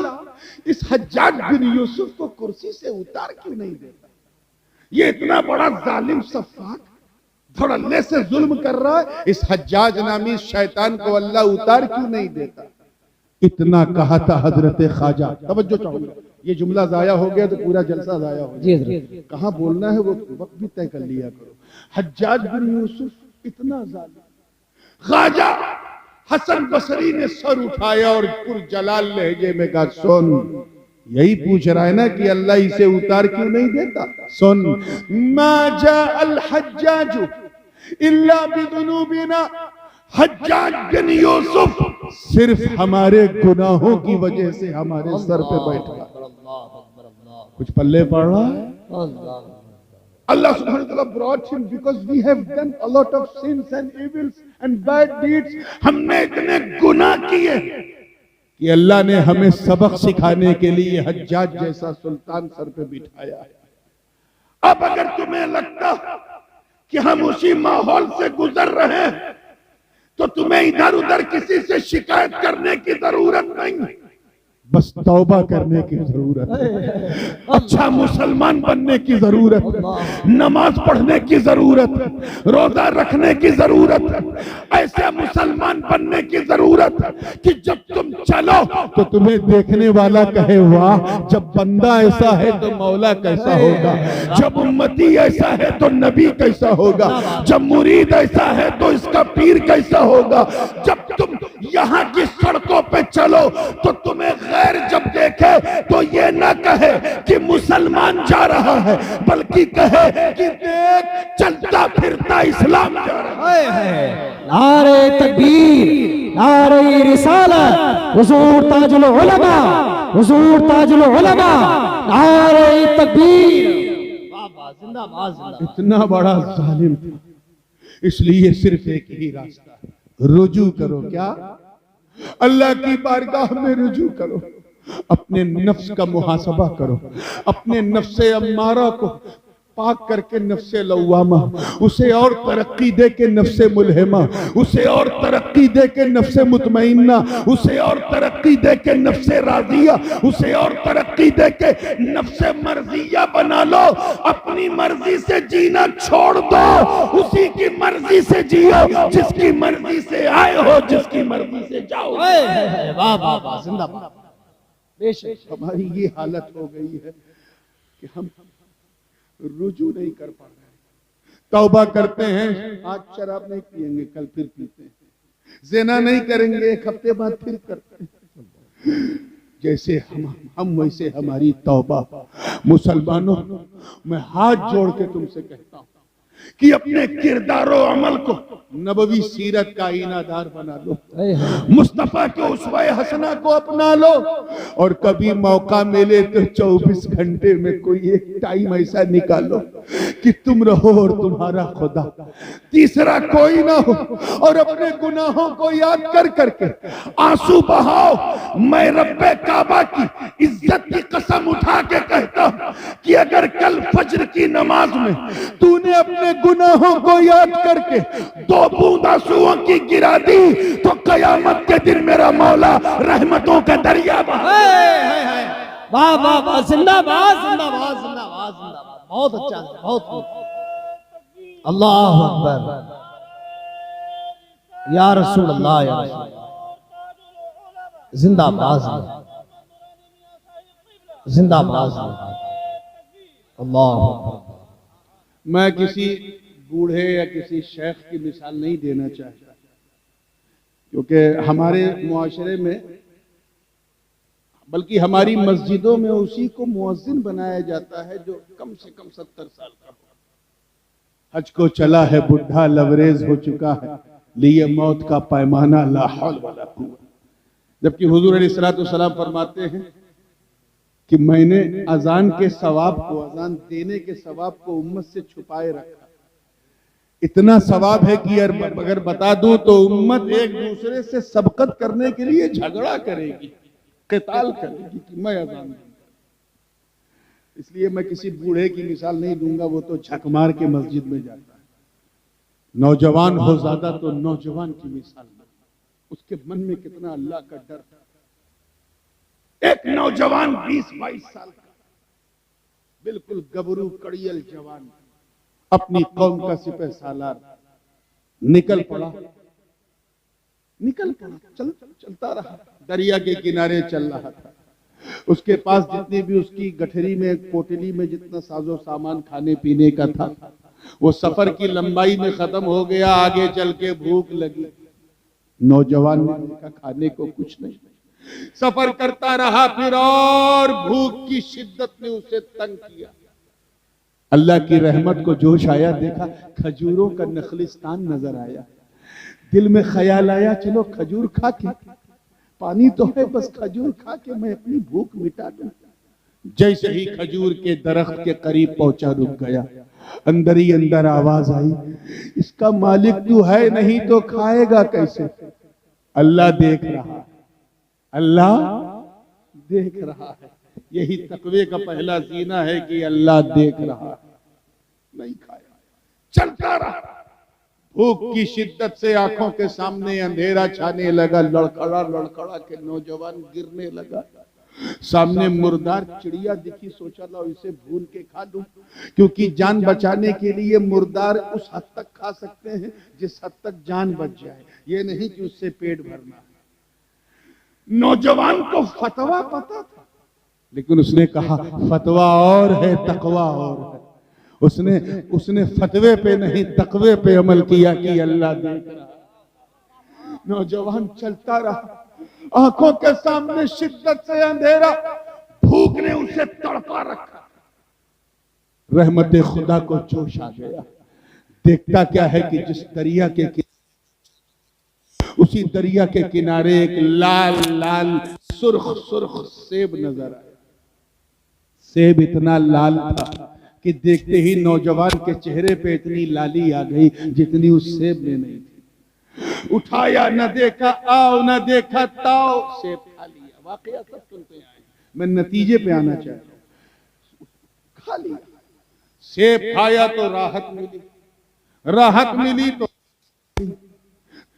इस हज्जाज बिन यूसुफ को कुर्सी से उतार क्यों नहीं देता? ये इतना बड़ा जालिम सफाक धड़ल्ले से जुल्म कर रहा है, इस हज्जाज नामी शैतान को अल्लाह उतार क्यों नहीं देता? इतना कहा था हजरत ख्वाजा। तवज्जो चाहूंगा, ये जुमला जाया हो गया तो पूरा जलसा जाया हो गया। कहां बोलना है वो वक्त भी तय कर लिया करो। हज्जाज बिन यूसुफ इतना जालिम। ख्वाजा हसन बसरी ने सर उठाया और पुरजलाल लहजे में कहा, सुन, यही पूछ रहा है ना कि अल्लाह इसे उतार क्यों नहीं देता? सुन, मा जा अल हज्जाजु इल्ला बिदुनूबिना। हज्जाज बिन यूसुफ सिर्फ हमारे गुनाहों की वजह से हमारे सर पे बैठा। कुछ पल्ले पड़ रहा है? Allah subhanahu wa ta'ala brought him because we have done a lot of sins and evils and bad deeds. हमने इतने गुनाह किए कि अल्लाह ने हमें सबक सिखाने के लिए हज्जाज जैसा सुल्तान सर पे बिठाया है। अब अगर तुम्हें लगता कि हम उसी माहौल से गुजर रहे हैं तो तुम्हें इधर उधर किसी से शिकायत करने की जरूरत नहीं, बस तौबा करने की जरूरत है, अच्छा मुसलमान बनने की जरूरत है, नमाज पढ़ने की जरूरत है, रोजा रखने की जरूरत है, ऐसे मुसलमान बनने की जरूरत है कि जब तुम चलो तो तुम्हें देखने वाला कहे, वाह, जब बंदा ऐसा है तो मौला कैसा होगा, जब उम्मती ऐसा है तो नबी कैसा होगा, जब मुरीद ऐसा है तो का पीर कैसा होगा? जब तुम यहाँ की सड़कों पे चलो तो तुम्हें गैर जब देखे तो ये ना कहे कि मुसलमान जा रहा है, बल्कि कहे कि देख चलता फिरता इस्लाम जा रहा है। नारे तकबीर, नारे रिसालत, हुजूर ताजुल उलमा, हुजूर ताजुल उलमा, नारे तकबीर। जिंदाबाद, जिंदाबाद। इतना बड़ा जालिम था, इसलिए सिर्फ एक ही रास्ता, रुजू करो। क्या? अल्लाह की बारगाह में रुजू करो, अपने नफ्स का मुहासबा करो, अपने नफ्से अम्मारा को पाक करके नफ्से लव्वामा, उसे और तरक्की दे के नफ्से मुल्हिमा, उसे और तरक्की दे के नफ्से मुतमइन्ना, उसे और तरक्की दे के नफ्से राजिया, उसे और तरक्की दे के नफ्से मर्जिया बना लो। अपनी मर्जी से जीना छोड़ दो, उसी की मर्जी से जियो, जिसकी मर्जी से आए हो, जिसकी मर्जी से जाओ। वाह वाह वाह, जिंदाबाद। बेशक हमारी ये हालत हो गई है कि हम रुजू नहीं कर पा रहे। तौबा करते हैं, आज शराब नहीं पिएंगे, कल फिर पीते हैं। ज़िना नहीं करेंगे, एक हफ्ते बाद फिर करते हैं। जैसे हम वैसे हमारी तौबा। मुसलमानों, मैं हाथ जोड़ के तुमसे कहता हूं कि अपने किरदारो अमल को नबवी सीरत का आईनादार बना लो, मुस्तफा के उस्वे हसना को अपना लो, और कभी मौका मिले तो 24 घंटे में कोई एक टाइम ऐसा निकालो कि तुम रहो और तुम्हारा खुदा, तीसरा कोई ना हो, और अपने गुनाहों को याद कर करके आंसू बहाओ। मैं रब्बे काबा की इज्जत की कसम उठा के कहता हूं कि अगर कल फज्र की नमाज में तूने अपने गुनाहों को याद करके 2 बूंद आंसुओं की गिरा दी तो कयामत के दिन मेरा मौला रहमतों का दरिया बहा। वाह वाह वाह, जिंदाबाद, जिंदाबाद, जिंदाबाद, जिंदाबाद। बहुत अच्छा, बहुत। अल्लाह अकबर, या रसूल अल्लाह, या रसूल, जिंदाबाद, जिंदाबाद, अल्लाह अकबर। मैं किसी बूढ़े या किसी शेख की मिसाल नहीं देना चाहता, क्योंकि हमारे मुआशरे में, बल्कि हमारी मस्जिदों में उसी को मुअज्जिन बनाया जाता है जो कम से कम 70 साल का हो। हज को चला है बुढ़ा, लबरेज हो चुका है, लिए मौत का पैमाना, ला हौल वला कुव्वत। जबकि हुजूर अलैहिस्सलातु वस्सलाम फरमाते हैं कि मैंने अजान के सवाब को, अजान देने के सवाब को उम्मत से छुपाए रखा। इतना सवाब है कि अगर बता दूं तो उम्मत एक दूसरे से सबकत करने के लिए झगड़ा करेगी, क़िताल करेगी कि मैं अजान दूंगा। इसलिए मैं किसी बूढ़े की मिसाल नहीं दूंगा, वो तो झक मार के मस्जिद में जाता है। नौजवान हो ज्यादा तो नौजवान की मिसाल, उसके मन में कितना अल्लाह का डर था। एक नौजवान 20-22 साल का, बिल्कुल गबरू कड़ियल जवान, अपनी कौम का सिपह सालार, निकल पड़ा, चलता रहा, दरिया के किनारे चल रहा था। उसके पास जितनी भी उसकी गठरी में, पोटली में जितना साजो सामान खाने पीने का था, वो सफर की लंबाई में खत्म हो गया। आगे चल के भूख लगी, नौजवान ने देखा खाने को कुछ नहीं, सफर करता रहा फिर, और भूख की शिद्दत ने उसे तंग किया। अल्लाह की रहमत को जोश आया, देखा खजूरों का नखलिस्तान नजर आया। दिल में ख्याल आया, चलो खजूर खा के, पानी तो है, बस खजूर खा के मैं अपनी भूख मिटा दूं। जैसे ही खजूर के दरख्त के करीब पहुंचा, रुक गया। अंदर ही अंदर आवाज आई, इसका मालिक तू है नहीं तो खाएगा कैसे? अल्लाह देख रहा, अल्लाह देख रहा है। यही तकवे का पहला जीना है कि अल्लाह देख रहा है। नहीं खाया, चलता रहा। भूख की शिद्दत से आंखों के सामने अंधेरा छाने लगा, लड़खड़ा लड़खड़ा के नौजवान गिरने लगा। सामने मुर्दार चिड़िया दिखी, सोचा लो इसे भून के खा लूं, क्योंकि जान बचाने के लिए मुर्दार उस हद तक खा सकते हैं जिस हद तक जान बच जाए, ये नहीं कि उससे पेट भरना है। नौजवान को फतवा पता था, लेकिन उसने कहा फतवा और है, तकवा और है। उसने फतवे पे नहीं, तकवे पे अमल किया कि अल्लाह देख रहा है। नौजवान चलता रहा, आंखों के सामने शिद्दत से अंधेरा, भूख ने उसे तड़पा रखा। रहमत खुदा को जोश आ गया। देखता क्या है कि जिस दरिया के उसी दरिया के किनारे एक लाल लाल सुर्ख सुर्ख सेब नजर आया। सेब इतना लाल था कि देखते ही नौजवान के चेहरे पे इतनी लाली आ गई जितनी उस सेब में नहीं थी। उठाया, न देखा आओ, न देखा ताओ, सेब खा लिया। वाकया सब सुनते हैं, मैं नतीजे पे आना चाहता हूं। खा लिया, सेब खाया तो राहत मिली, राहत मिली तो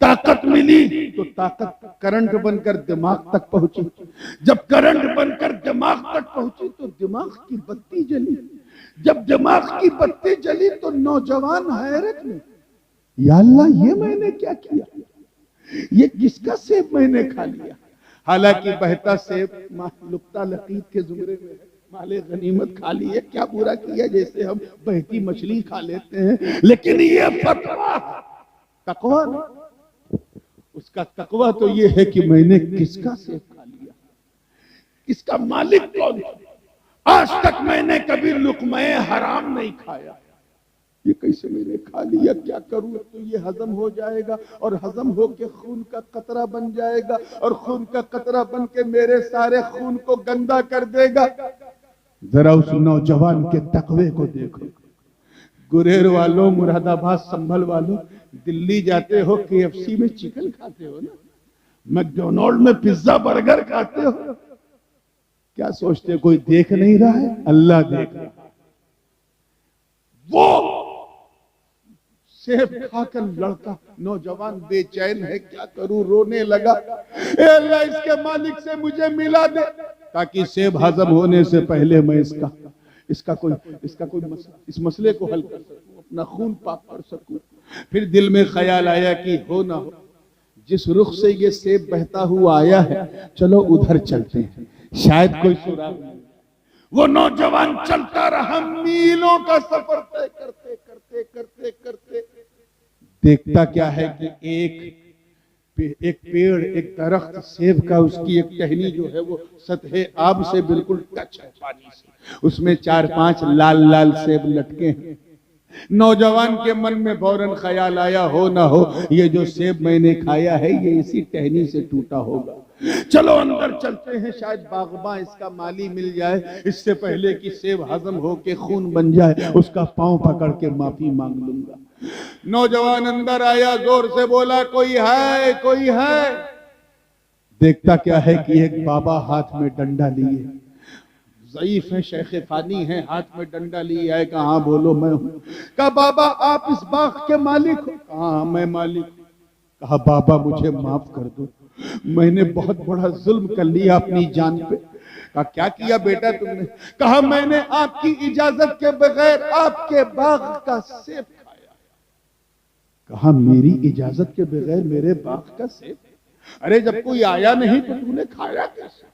ताकत मिली, तो ताकत करंट बनकर दिमाग तक पहुंची। जब करंट बनकर दिमाग तक पहुंची तो दिमाग की बत्ती जली। जब दिमाग की बत्ती जली तो नौजवान हैरत में, या अल्लाह, ये मैंने क्या किया? ये किसका सेब मैंने खा लिया? हालांकि बहता सेब लुक्ता लकीत के जुमरे में है। माले गनीमत खा लिए, क्या बुरा किया? जैसे हम बहती मछली खा लेते हैं। लेकिन ये फतवा तकवा, उसका तकवा तो ये है कि मैंने किसका सेब खा लिया, इसका मालिक कौन है? आज तक मैंने कभी लुक़्मे हराम नहीं खाया, ये कैसे मैंने खा लिया? क्या करूं? तो ये हजम हो जाएगा और हजम होके खून का कतरा बन जाएगा और खून का कतरा बन के मेरे सारे खून को गंदा कर देगा। जरा उस नौजवान के तकवे को देखो। गुरेर वालों, मुरादाबाद, संभल वालों, दिल्ली जाते हो, KFC में चिकन खाते हो ना, मैकडोनाल्ड में पिज्जा बर्गर खाते हो, क्या सोचते हो कोई देख नहीं रहा है? अल्लाह देख रहा है। वो सेब खाकर लड़का नौजवान बेचैन है, क्या करूं? रोने लगा, ए अल्लाह, इसके मालिक से मुझे मिला दे ताकि सेब हजम होने से पहले मैं इसका कोई इस मसले को हल कर सकूं, अपना खून पाक कर सकूं। फिर दिल में ख्याल आया कि हो ना हो, जिस रुख से ये सेब बहता हुआ आया है, चलो उधर चलते हैं, शायद कोई सुराग मिले। वो नौजवान चलता रहा, मीलों का सफर तय करते करते करते करते देखता क्या है कि एक पेड़, एक दरख्त सेब का, उसकी एक टहनी जो है वो सतह आब से बिल्कुल टच है पानी से, उसमें 4-5 लाल लाल सेब लटके हैं। नौजवान के मन में फौरन ख्याल आया, हो ना हो ये जो सेब मैंने खाया है ये इसी टहनी से टूटा होगा, चलो अंदर चलते हैं, शायद बागबां इसका माली मिल जाए, इससे पहले कि सेब हजम हो के खून बन जाए उसका पांव पकड़ के माफी मांग लूंगा। नौजवान अंदर आया, जोर से बोला, कोई है, कोई है? देखता क्या है कि एक बाबा हाथ में डंडा लिए, ज़ईफ है, शेख फानी है, हाथ में डंडा लिए है। कहा, हाँ बोलो, मैं हूं। कहा, बाबा आप इस बाग के मालिक हो? कहा, मैं मालिक। कहा, बाबा मुझे माफ कर दो, मैंने बहुत बड़ा जुल्म कर लिया अपनी जान पे। कहा, क्या किया बेटा तुमने? कहा, मैंने आपकी इजाजत के बगैर आपके बाग का सेब खाया। कहा, मेरी इजाजत के बगैर मेरे बाग का सेब? अरे जब कोई आया नहीं तो तूने खाया कैसे?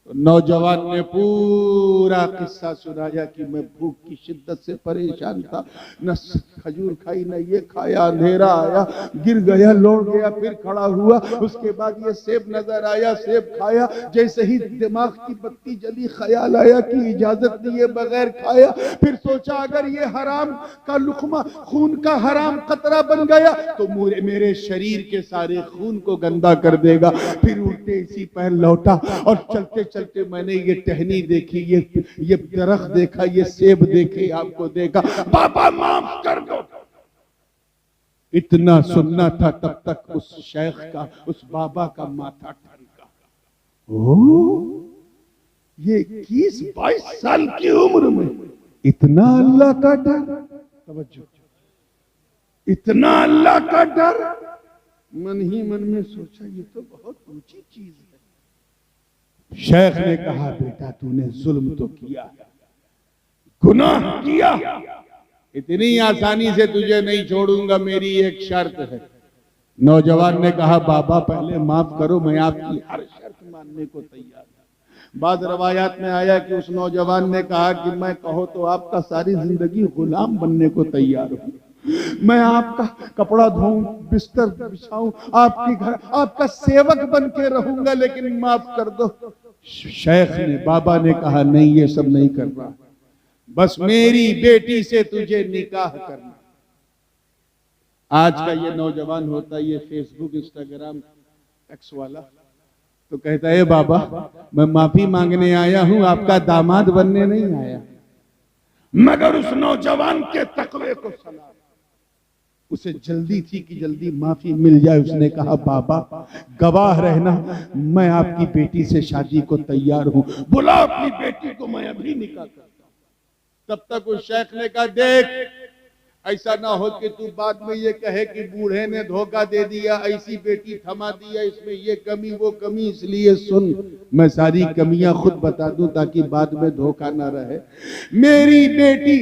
तो नौजवान ने पूरा किस्सा सुनाया कि मैं भूख की शिद्दत से परेशान था, न खजूर खाई न ये खाया, अंधेरा आया, गिर गया, लौट गया, फिर खड़ा हुआ, उसके बाद ये सेब नजर आया, सेब खाया, जैसे ही दिमाग की बत्ती जली ख्याल आया कि इजाजत दिए बगैर खाया, फिर सोचा अगर ये हराम का लुकमा खून का हराम कतरा बन गया तो मेरे शरीर के सारे खून को गंदा कर देगा। फिर उल्टे इसी पैर लौटा और चलते चलते मैंने ये टहनी देखी, ये दरख्त देखा, ये सेब देखे, आपको देखा, बाबा माफ कर दो। इतना सुनना था तब तक उस शेख का, उस बाबा का माथा ठनका। ओ, ये 21-22 साल की उम्र में इतना अल्लाह का डर, तवज्जो, इतना अल्लाह का डर। मन ही मन में सोचा ये तो बहुत ऊंची चीज है। शेख ने कहा, बेटा तूने जुल्म तो किया, गुनाह किया, इतनी आसानी से तुझे नहीं छोड़ूंगा, मेरी एक शर्त है। नौजवान ने कहा, बाबा पहले माफ करो, मैं आपकी हर शर्त मानने को तैयार हूं। बाद रवायात में आया कि उस नौजवान ने कहा कि मैं कहो तो आपका सारी जिंदगी गुलाम बनने को तैयार हूं। मैं आपका कपड़ा धोऊं, बिस्तर बिछाऊं, आपके घर आपका सेवक बन के रहूंगा, लेकिन माफ कर दो। शेख ने, बाबा ने कहा नहीं, ये सब नहीं करना, बस मेरी बेटी से तुझे निकाह करना। आज का ये नौजवान होता है, ये फेसबुक इंस्टाग्राम एक्स वाला, तो कहता है बाबा मैं माफी मांगने आया हूं, आपका दामाद बनने नहीं आया। मगर उस नौजवान के तकवे को सलाम, उसे जल्दी थी कि जल्दी माफी मिल जाए। उसने कहा बाबा गवाह रहना, मैं आपकी बेटी से शादी को तैयार हूं, बुला अपनी बेटी को, मैं अभी निकाह करता हूं। तब तक उस शेख ने कहा देख, ऐसा ना हो कि तू बाद में ये कहे कि बूढ़े ने धोखा दे दिया, ऐसी बेटी थमा दिया, इसमें ये कमी वो कमी, इसलिए सुन मैं सारी कमियां खुद बता दूं ताकि बाद में धोखा ना रहे। मेरी बेटी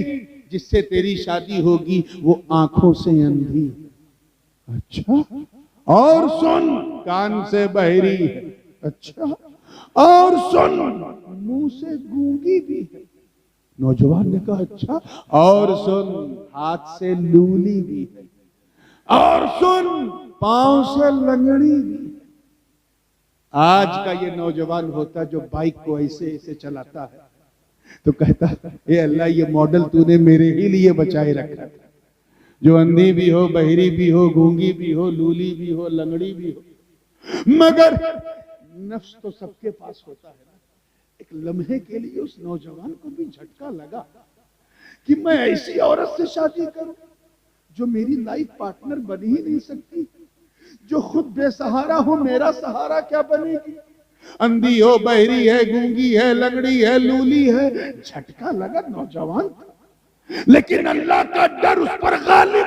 जिससे तेरी शादी होगी वो आंखों से अंधी, अच्छा, और सुन कान से बहरी है, अच्छा, और सुन मुंह से गूंगी भी है। नौजवान ने कहा अच्छा, और सुन हाथ से लूली भी है, और सुन पांव से लंगड़ी भी। आज का ये नौजवान होता जो बाइक को ऐसे ऐसे चलाता है तो कहता हे अल्लाह ये मॉडल तूने मेरे ही लिए बचाए रखा था, जो अंधी भी हो, बहरी भी हो, गूंगी भी हो, लूली भी हो, लंगड़ी भी हो। मगर नफ्स तो सबके पास होता है ना। एक लम्हे के लिए उस नौजवान को भी झटका लगा कि मैं ऐसी औरत से शादी करूं जो मेरी लाइफ पार्टनर बन ही नहीं सकती, जो खुद बेसहारा हो, मेरा सहारा क्या बनेगी। अंधी हो, बहरी है, गूंगी है, लंगड़ी है, लूली है। झटका लगा नौजवान, लेकिन अल्लाह का डर उस पर गालिब।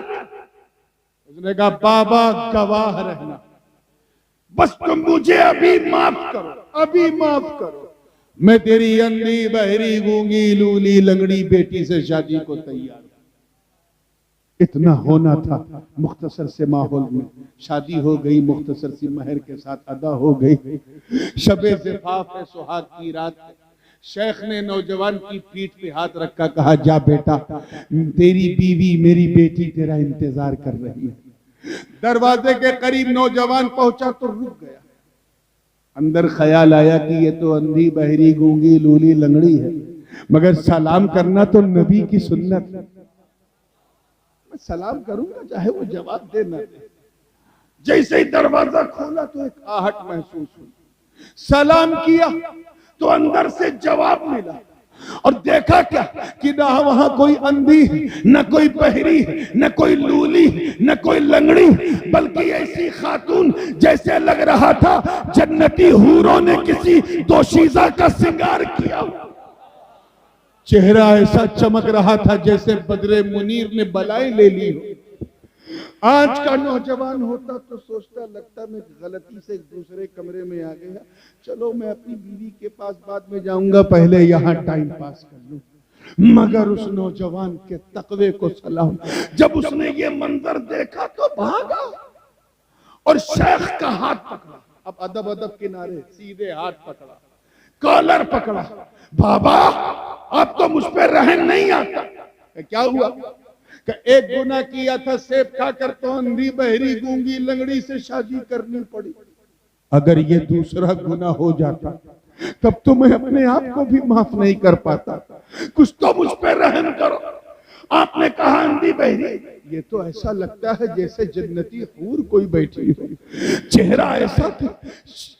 उसने कहा बाबा गवाह रहना, बस तुम मुझे अभी माफ करो, अभी माफ करो, मैं तेरी अंधी, बहरी, गूंगी, लूली, लंगड़ी बेटी से शादी को तैयार हूं। इतना होना था। मुख्तसर से माहौल में शादी हो गई, मुख्तसर सी महर के साथ अदा हो गई। शबे ज़िफ़ाफ़ है, सुहाग की रात है। शेख ने नौजवान की पीठ पे हाथ रखा, कहा जा बेटा, तेरी बीवी मेरी बेटी तेरा इंतजार कर रही है। दरवाजे के करीब नौजवान पहुंचा तो रुक गया। अंदर ख्याल आया कि ये तो अंधी, बहरी, गूंगी, लूली, लंगड़ी है, मगर सलाम करना तो नबी की सुन्नत है। मैं सलाम करूंगा चाहे वो जवाब दे न दे। जैसे ही दरवाजा खोला तो एक आहट महसूस हुई। सलाम किया तो अंदर से जवाब मिला, और देखा क्या कि ना वहां कोई अंधी, न कोई बहरी, न कोई लूली, न कोई लंगड़ी, बल्कि ऐसी खातून जैसे लग रहा था जन्नती हूरों ने किसी दोशीज़ा का श्रृंगार किया। चेहरा ऐसा चमक रहा था जैसे बदरे मुनीर ने बलाएं ले ली हो। आज का नौजवान होता तो सोचता, लगता मैं गलती से दूसरे कमरे में आ गया, चलो मैं अपनी बीवी के पास बाद में जाऊंगा, पहले यहाँ टाइम पास कर लूं। मगर उस नौजवान के तकवे को सलाम, जब उसने ये मंजर देखा तो भागा और शेख का हाथ पकड़ा। अब अदब अदब किनारे, सीधे हाथ पकड़ा, कॉलर पकड़ा। बाबा अब तो मुझ पर रहम नहीं आता। क्या हुआ? एक गुनाह किया था, सेब खाकर तो अंधी, बहरी, गूंगी, लंगड़ी से शादी करनी पड़ी। अगर ये दूसरा गुनाह हो जाता तब तो मैं अपने आप को भी माफ नहीं कर पाता। कुछ तो मुझ पर रहम करो। आपने कहा अंधी, बहरी, ये तो ऐसा लगता है जैसे जन्नती हूर कोई बैठी हो। चेहरा ऐसा था,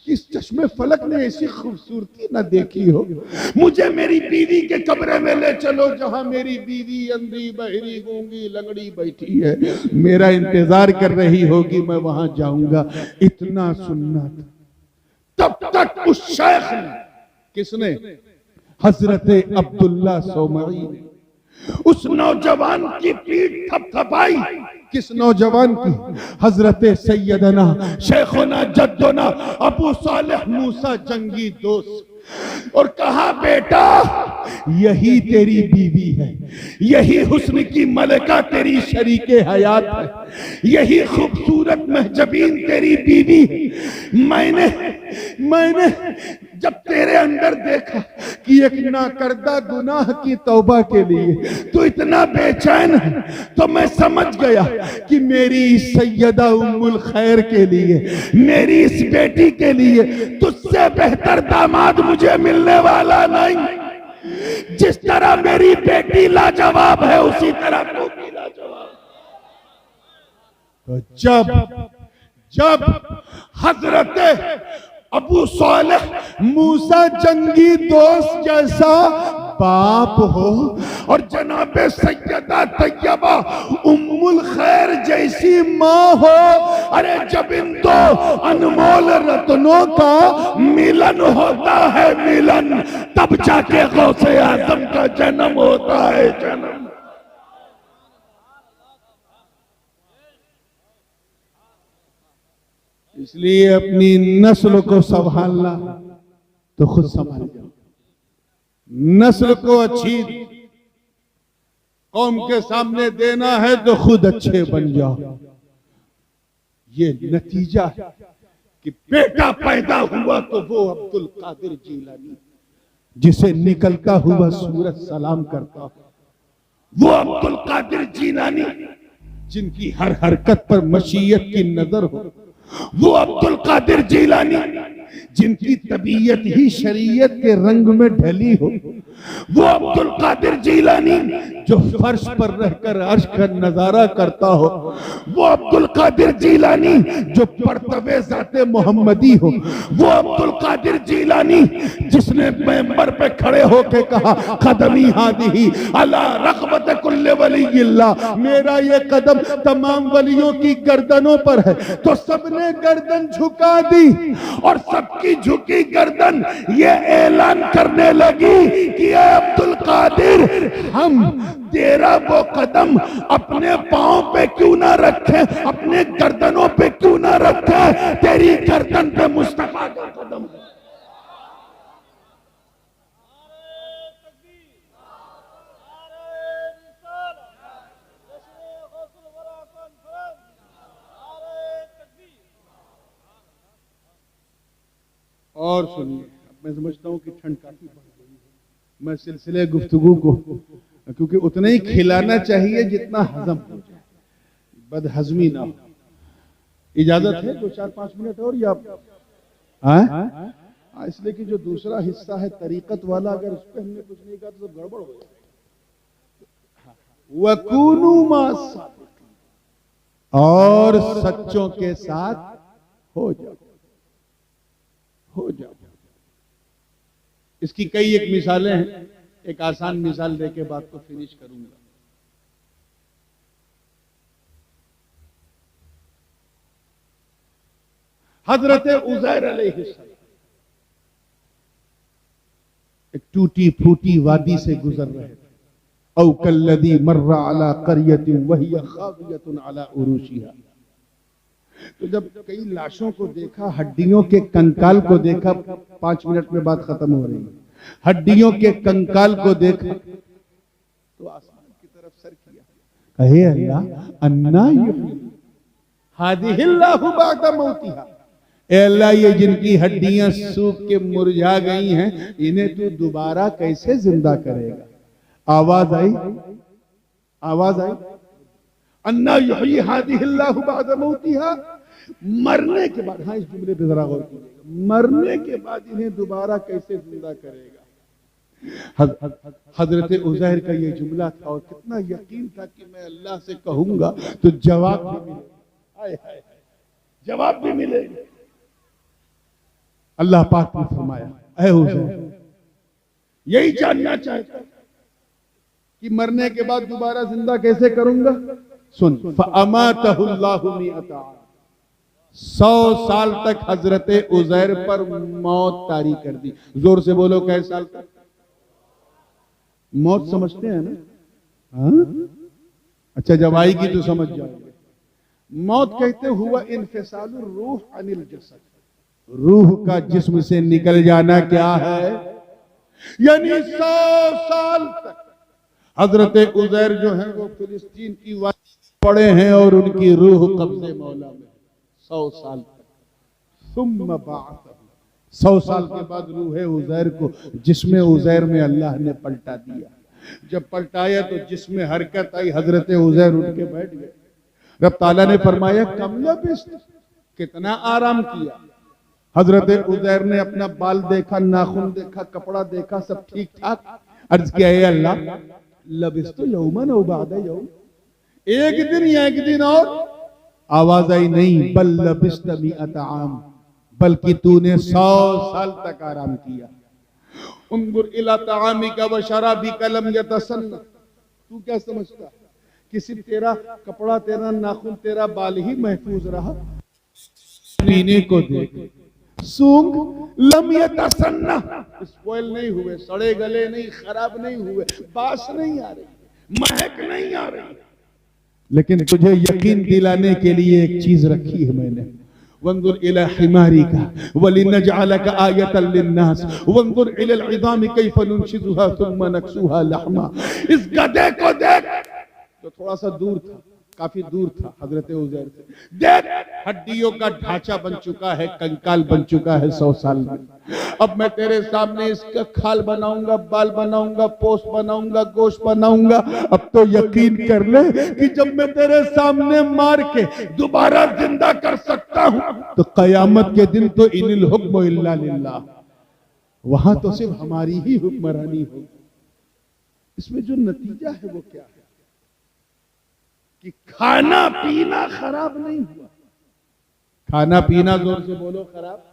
इस चश्मे फलक ने ऐसी खूबसूरती न देखी हो। मुझे मेरी बीवी के कमरे में ले चलो जहां मेरी बीवी अंधी, बहरी, गूंगी, लंगड़ी बैठी है, मेरा इंतजार कर रही होगी, मैं वहां जाऊंगा। इतना सुनना था। तब तक उस शेख ने, किसने? हजरत अब्दुल्ला सोमरी ने उस नौजवान की पीठ थपथपाई। किस नौजवान की? हजरत सैयदना शेखुना जद्दुना अबू सालेह मूसा जंगी दोस्त, और कहा बेटा यही तेरी बीवी है, यही हुस्न की मलका तेरी शरीके हयात है, यही खूबसूरत महजबीन तेरी बीवी। मैंने जब तेरे अंदर देखा कि एक नाकर्दा गुनाह की तौबा के लिए तू इतना बेचैन है, तो मैं समझ गया कि मेरी इस सैयदा उम्मुल खैर के लिए, मेरी इस बेटी के लिए तुझसे बेहतर दामाद मुझे मिलने वाला नहीं। जिस तरह मेरी बेटी लाजवाब है, उसी तरह तू भी लाजवाब। तो जब हजरत अबू सालेह मूसा जंगी दोस्त जैसा बाप हो और जनाबे सैयदा तैयबा उम्मुल खैर जैसी माँ हो, अरे जब इन दो अनमोल रत्नों का मिलन होता है, मिलन, तब जाके गौसे आजम का जन्म होता है, जन्म। इसलिए अपनी नस्ल को संभालना तो खुद संभाल जाओ। नस्ल को अच्छी कौम के सामने देना है तो खुद अच्छे बन जाओ। ये नतीजा है कि बेटा पैदा हुआ तो वो अब्दुल कादिर जीलानी, जिसे निकलता हुआ सूरज सलाम करता हो, वो अब्दुल कादिर जीलानी जिनकी हर हरकत पर मशीयत की नजर हो, वो अब्दुल कादिर जीलानी जिनकी तबीयत ही शरीयत के रंग में ढली हो, वो अब्दुल कादिर जीलानी जो फर्श पर रहकर अर्श का नजारा करता हो, वो अब्दुल कादिर जीलानी जो परतबे ज़ाते मोहम्मदी हो, वो अब्दुल कादिर जीलानी जिसने मेंबर पे खड़े होके कहा कदमी हादिही अला रग़बत कुल्ले वलीयिल्लाह, मेरा ये कदम तमाम वलियों की गर्दनों पर है, तो सबने गर्दन झुका दी और सबकी झुकी गर्दन ये ऐलान करने लगी कि ए अब्दुल कादिर, हम तेरा वो कदम अपने पांव पे क्यों ना रखे, अपने गर्दनों पे क्यों ना रखे, तेरी गर्दन पे मुस्तफा का कदम है। और सुनिए, मैं समझता हूँ कि ठंड काफी बढ़ गई है। मैं सिलसिले गुफ्तगू को, क्योंकि उतना ही खिलाना चाहिए जितना हजम हो जाए, बदहजमी ना हो। इजाजत है 2-4-5 मिनट और, या इसलिए कि जो दूसरा हिस्सा है तरीकत वाला, अगर उस पर हमने कुछ नहीं कहा तो सब गड़बड़ हो जाए। वकूनू मा सादिकीन, और सच्चों के साथ हो जाओ, हो जाओ। इसकी कई एक मिसालें हैं, एक आसान मिसाल देके बात को फिनिश करूंगा। हजरत उज़ैर अलैहिस्सलाम एक टूटी फूटी वादी से गुजर रहे थे। औ कल्लज़ी मर्रा अला क़रयतिन वहिय ख़ावियतुन अला उरूशिहा, तो जब कई लाशों को देखा, हड्डियों के कंकाल को देखा, 5 मिनट में बात खत्म हो रही है, हड्डियों के कंकाल को देखा तो आसमान की तरफ सर किया, कहे अल्लाह अन्ना युह्यी हादिहिल्लाहु बअदा मौतिहा, ए अल्लाह ये जिनकी हड्डियां सूख के मुरझा गई हैं, इन्हें तू दोबारा कैसे जिंदा करेगा। आवाज आई, आवाज आई, अन्ना युह्यी हादिहिल्लाहु बअदा मौतिहा, मरने के बाद, हाँ इस जुमले पे जरा गौर कीजिएगा, मरने के बाद इन्हें दोबारा कैसे जिंदा करेगा। हजरत उज़ैर का ये जुमला था और कितना यकीन था कि मैं अल्लाह से कहूंगा तो जवाब भी मिलेगा, हाय हाय जवाब भी मिलेगा। अल्लाह पाक ने फरमाया, ऐ उज़ैर, यही जानना चाहता कि मरने के बाद दोबारा जिंदा कैसे करूंगा। सुन, फ़अमातहुल्लाहु मिअता आम, 100 साल तक हजरत उज़ैर पर मौत तारी कर दी। जोर से बोलो, कैसे साल तक? मौत समझते हैं ना? हाँ? अच्छा जब आएगी तो समझ जाओगे। मौत कहते हुआ इन्फिसालुर रूह अनिल जसद, रूह का जिस्म से निकल जाना क्या है, यानी 100 साल तक हजरत उज़ैर जो है वो फिलिस्तीन की वादी पड़े हैं और उनकी रूह कब्जे मौला में 100 साल तक। सुम्मा बाअथ, 100 साल के बाद रूह उज़ैर को जिस्म उज़ैर में अल्लाह ने पलटा दिया। जब पलटाया तो जिसमें हरकत आई, हजरत उज़ैर उठ के बैठ गए। रब ताला ने फरमाया कम लबिस्त, कितना आराम किया। हजरत उज़ैर ने अपना बाल देखा, नाखून देखा, कपड़ा देखा, सब ठीक ठाक। अर्ज किया है अल्लाह, लबिस्तु यौमन औ बअद यौम, एक दिन या एक दिन और। आवाज आई नहीं, बल लबिस्त मिअत आम, बल्कि तूने 100 साल तक आराम किया। उन्जुर इला तामिका व शराबिका लम यतसन्ना, तू क्या समझता कि सिर्फ तेरा कपड़ा, तेरा नाखून, तेरा बाल ही महफूज रहा? पीने को देख, सूंघ, लम यतसन्ना, स्पॉइल नहीं हुए, सड़े गले नहीं, खराब नहीं हुए, बास नहीं आ रही, महक नहीं आ रही। लेकिन तुझे यकीन दिलाने के लिए एक चीज रखी है मैंने, वंजुर इला हिमारिका वलिनजअलका आयतन लिन्नास वंजुर इलल इज़ामि कैफ़ नुनशिजुहा थुम्मा नक्सुहा लहमा। इस गधे को देख, जो थोड़ा सा दूर था, काफी दूर था हजरत उज़ैर से। देख, हड्डियों का ढांचा बन चुका है, कंकाल बन चुका है 100 साल में। अब मैं तेरे सामने इसका खाल बनाऊंगा, बाल बनाऊंगा, पोस्ट बनाऊंगा, गोश्त बनाऊंगा। अब तो यकीन कर ले कि जब मैं तेरे सामने मार के दोबारा जिंदा कर सकता हूं तो कयामत के दिन तो इनिल हुक्म इल्ला लिल्लाह, वहां तो सिर्फ हमारी ही हुक्मरानी होगी। इसमें जो नतीजा है वो क्या है कि खाना पीना खराब नहीं हुआ। खाना पीना जोर से बोलो खराब।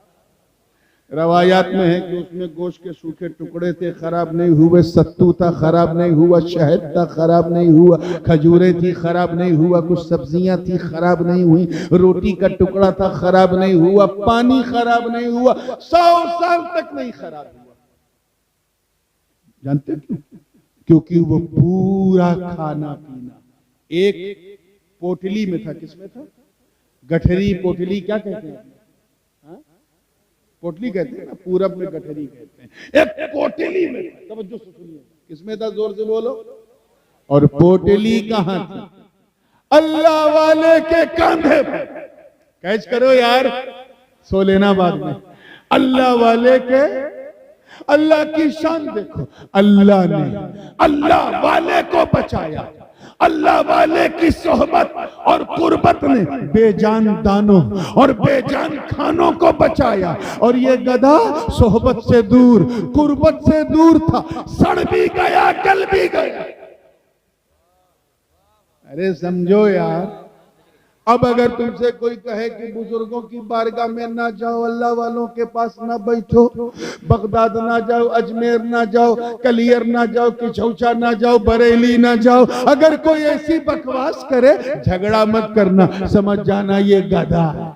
रवायात में है कि उसमें गोश्त के सूखे टुकड़े थे, खराब नहीं हुए, सत्तू था, खराब नहीं हुआ, शहद था, खराब नहीं हुआ, खजूरें थी, खराब नहीं हुआ, कुछ सब्जियां थी, खराब नहीं हुई, रोटी का टुकड़ा था, खराब नहीं हुआ, पानी खराब नहीं हुआ, 100 साल तक नहीं खराब हुआ। जानते क्यों? क्योंकि वो पूरा खाना पीना एक पोटली में था। किसमें था? गठरी, पोटली क्या कहते हैं? पोटली कहते हैं ना, पूरब में गठरी कहते हैं। एक पोटली में, तवज्जो से सुनिए, किसमें था? जोर से बोलो। और पोटली कहां थी? अल्लाह वाले के कंधे पर। कैच करो यार, सो लेना बाद में। अल्लाह वाले के, अल्लाह की शान देखो, अल्लाह ने अल्लाह वाले को बचाया। अल्लाह वाले की सोहबत और कुर्बत ने बेजान दानों और बेजान खानों को बचाया। और ये गधा सोहबत से दूर, कुर्बत से दूर था, सड़ भी गया, गल भी गया। अरे समझो यार। अब अगर तुमसे कोई कहे कि बुजुर्गों की बारगाह में ना जाओ, अल्लाह वालों के पास ना बैठो, बगदाद ना जाओ, अजमेर ना जाओ, कलियर ना जाओ, किचौचा ना जाओ, बरेली ना जाओ, अगर कोई ऐसी बकवास करे, झगड़ा मत करना, समझ जाना ये गधा है।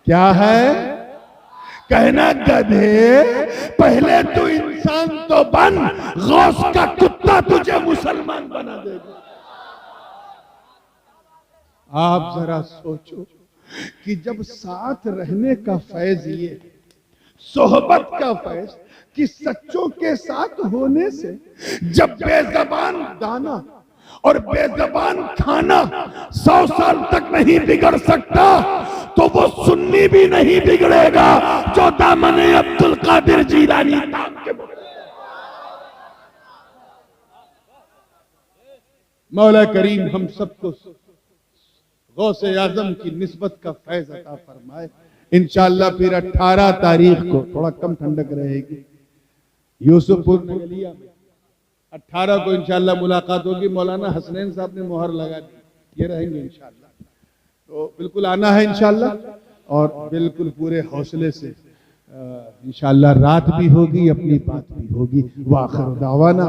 क्या है? कहना गधे, पहले तू इंसान तो बन, गौस का कुत्ता तुझे मुसलमान बना देगा। आप जरा सोचो कि जब साथ रहने का फैज, ये सोहबत का फैज कि सच्चों के साथ होने से जब बेज़बान दाना और बेज़बान खाना 100 साल तक नहीं बिगड़ सकता, तो वो सुन्नी भी नहीं बिगड़ेगा जो दामने अब्दुल कादिर जीलानी ताम के। मौला करीम हम सबको गौसे आजम की निस्बत का फैज अता फरमाए। इंशाअल्लाह फिर 18 तारीख को, थोड़ा कम ठंडक रहेगी, यूसुफपुर नगलिया में 18 को इंशाअल्लाह मुलाकात होगी। मौलाना हसनैन साहब ने मोहर लगा दी, ये रहेंगे इंशाअल्लाह। तो बिल्कुल आना है इंशाअल्लाह, और बिल्कुल पूरे हौसले से इंशाअल्लाह। रात भी होगी, अपनी बात भी होगी। वाखिर दावाना।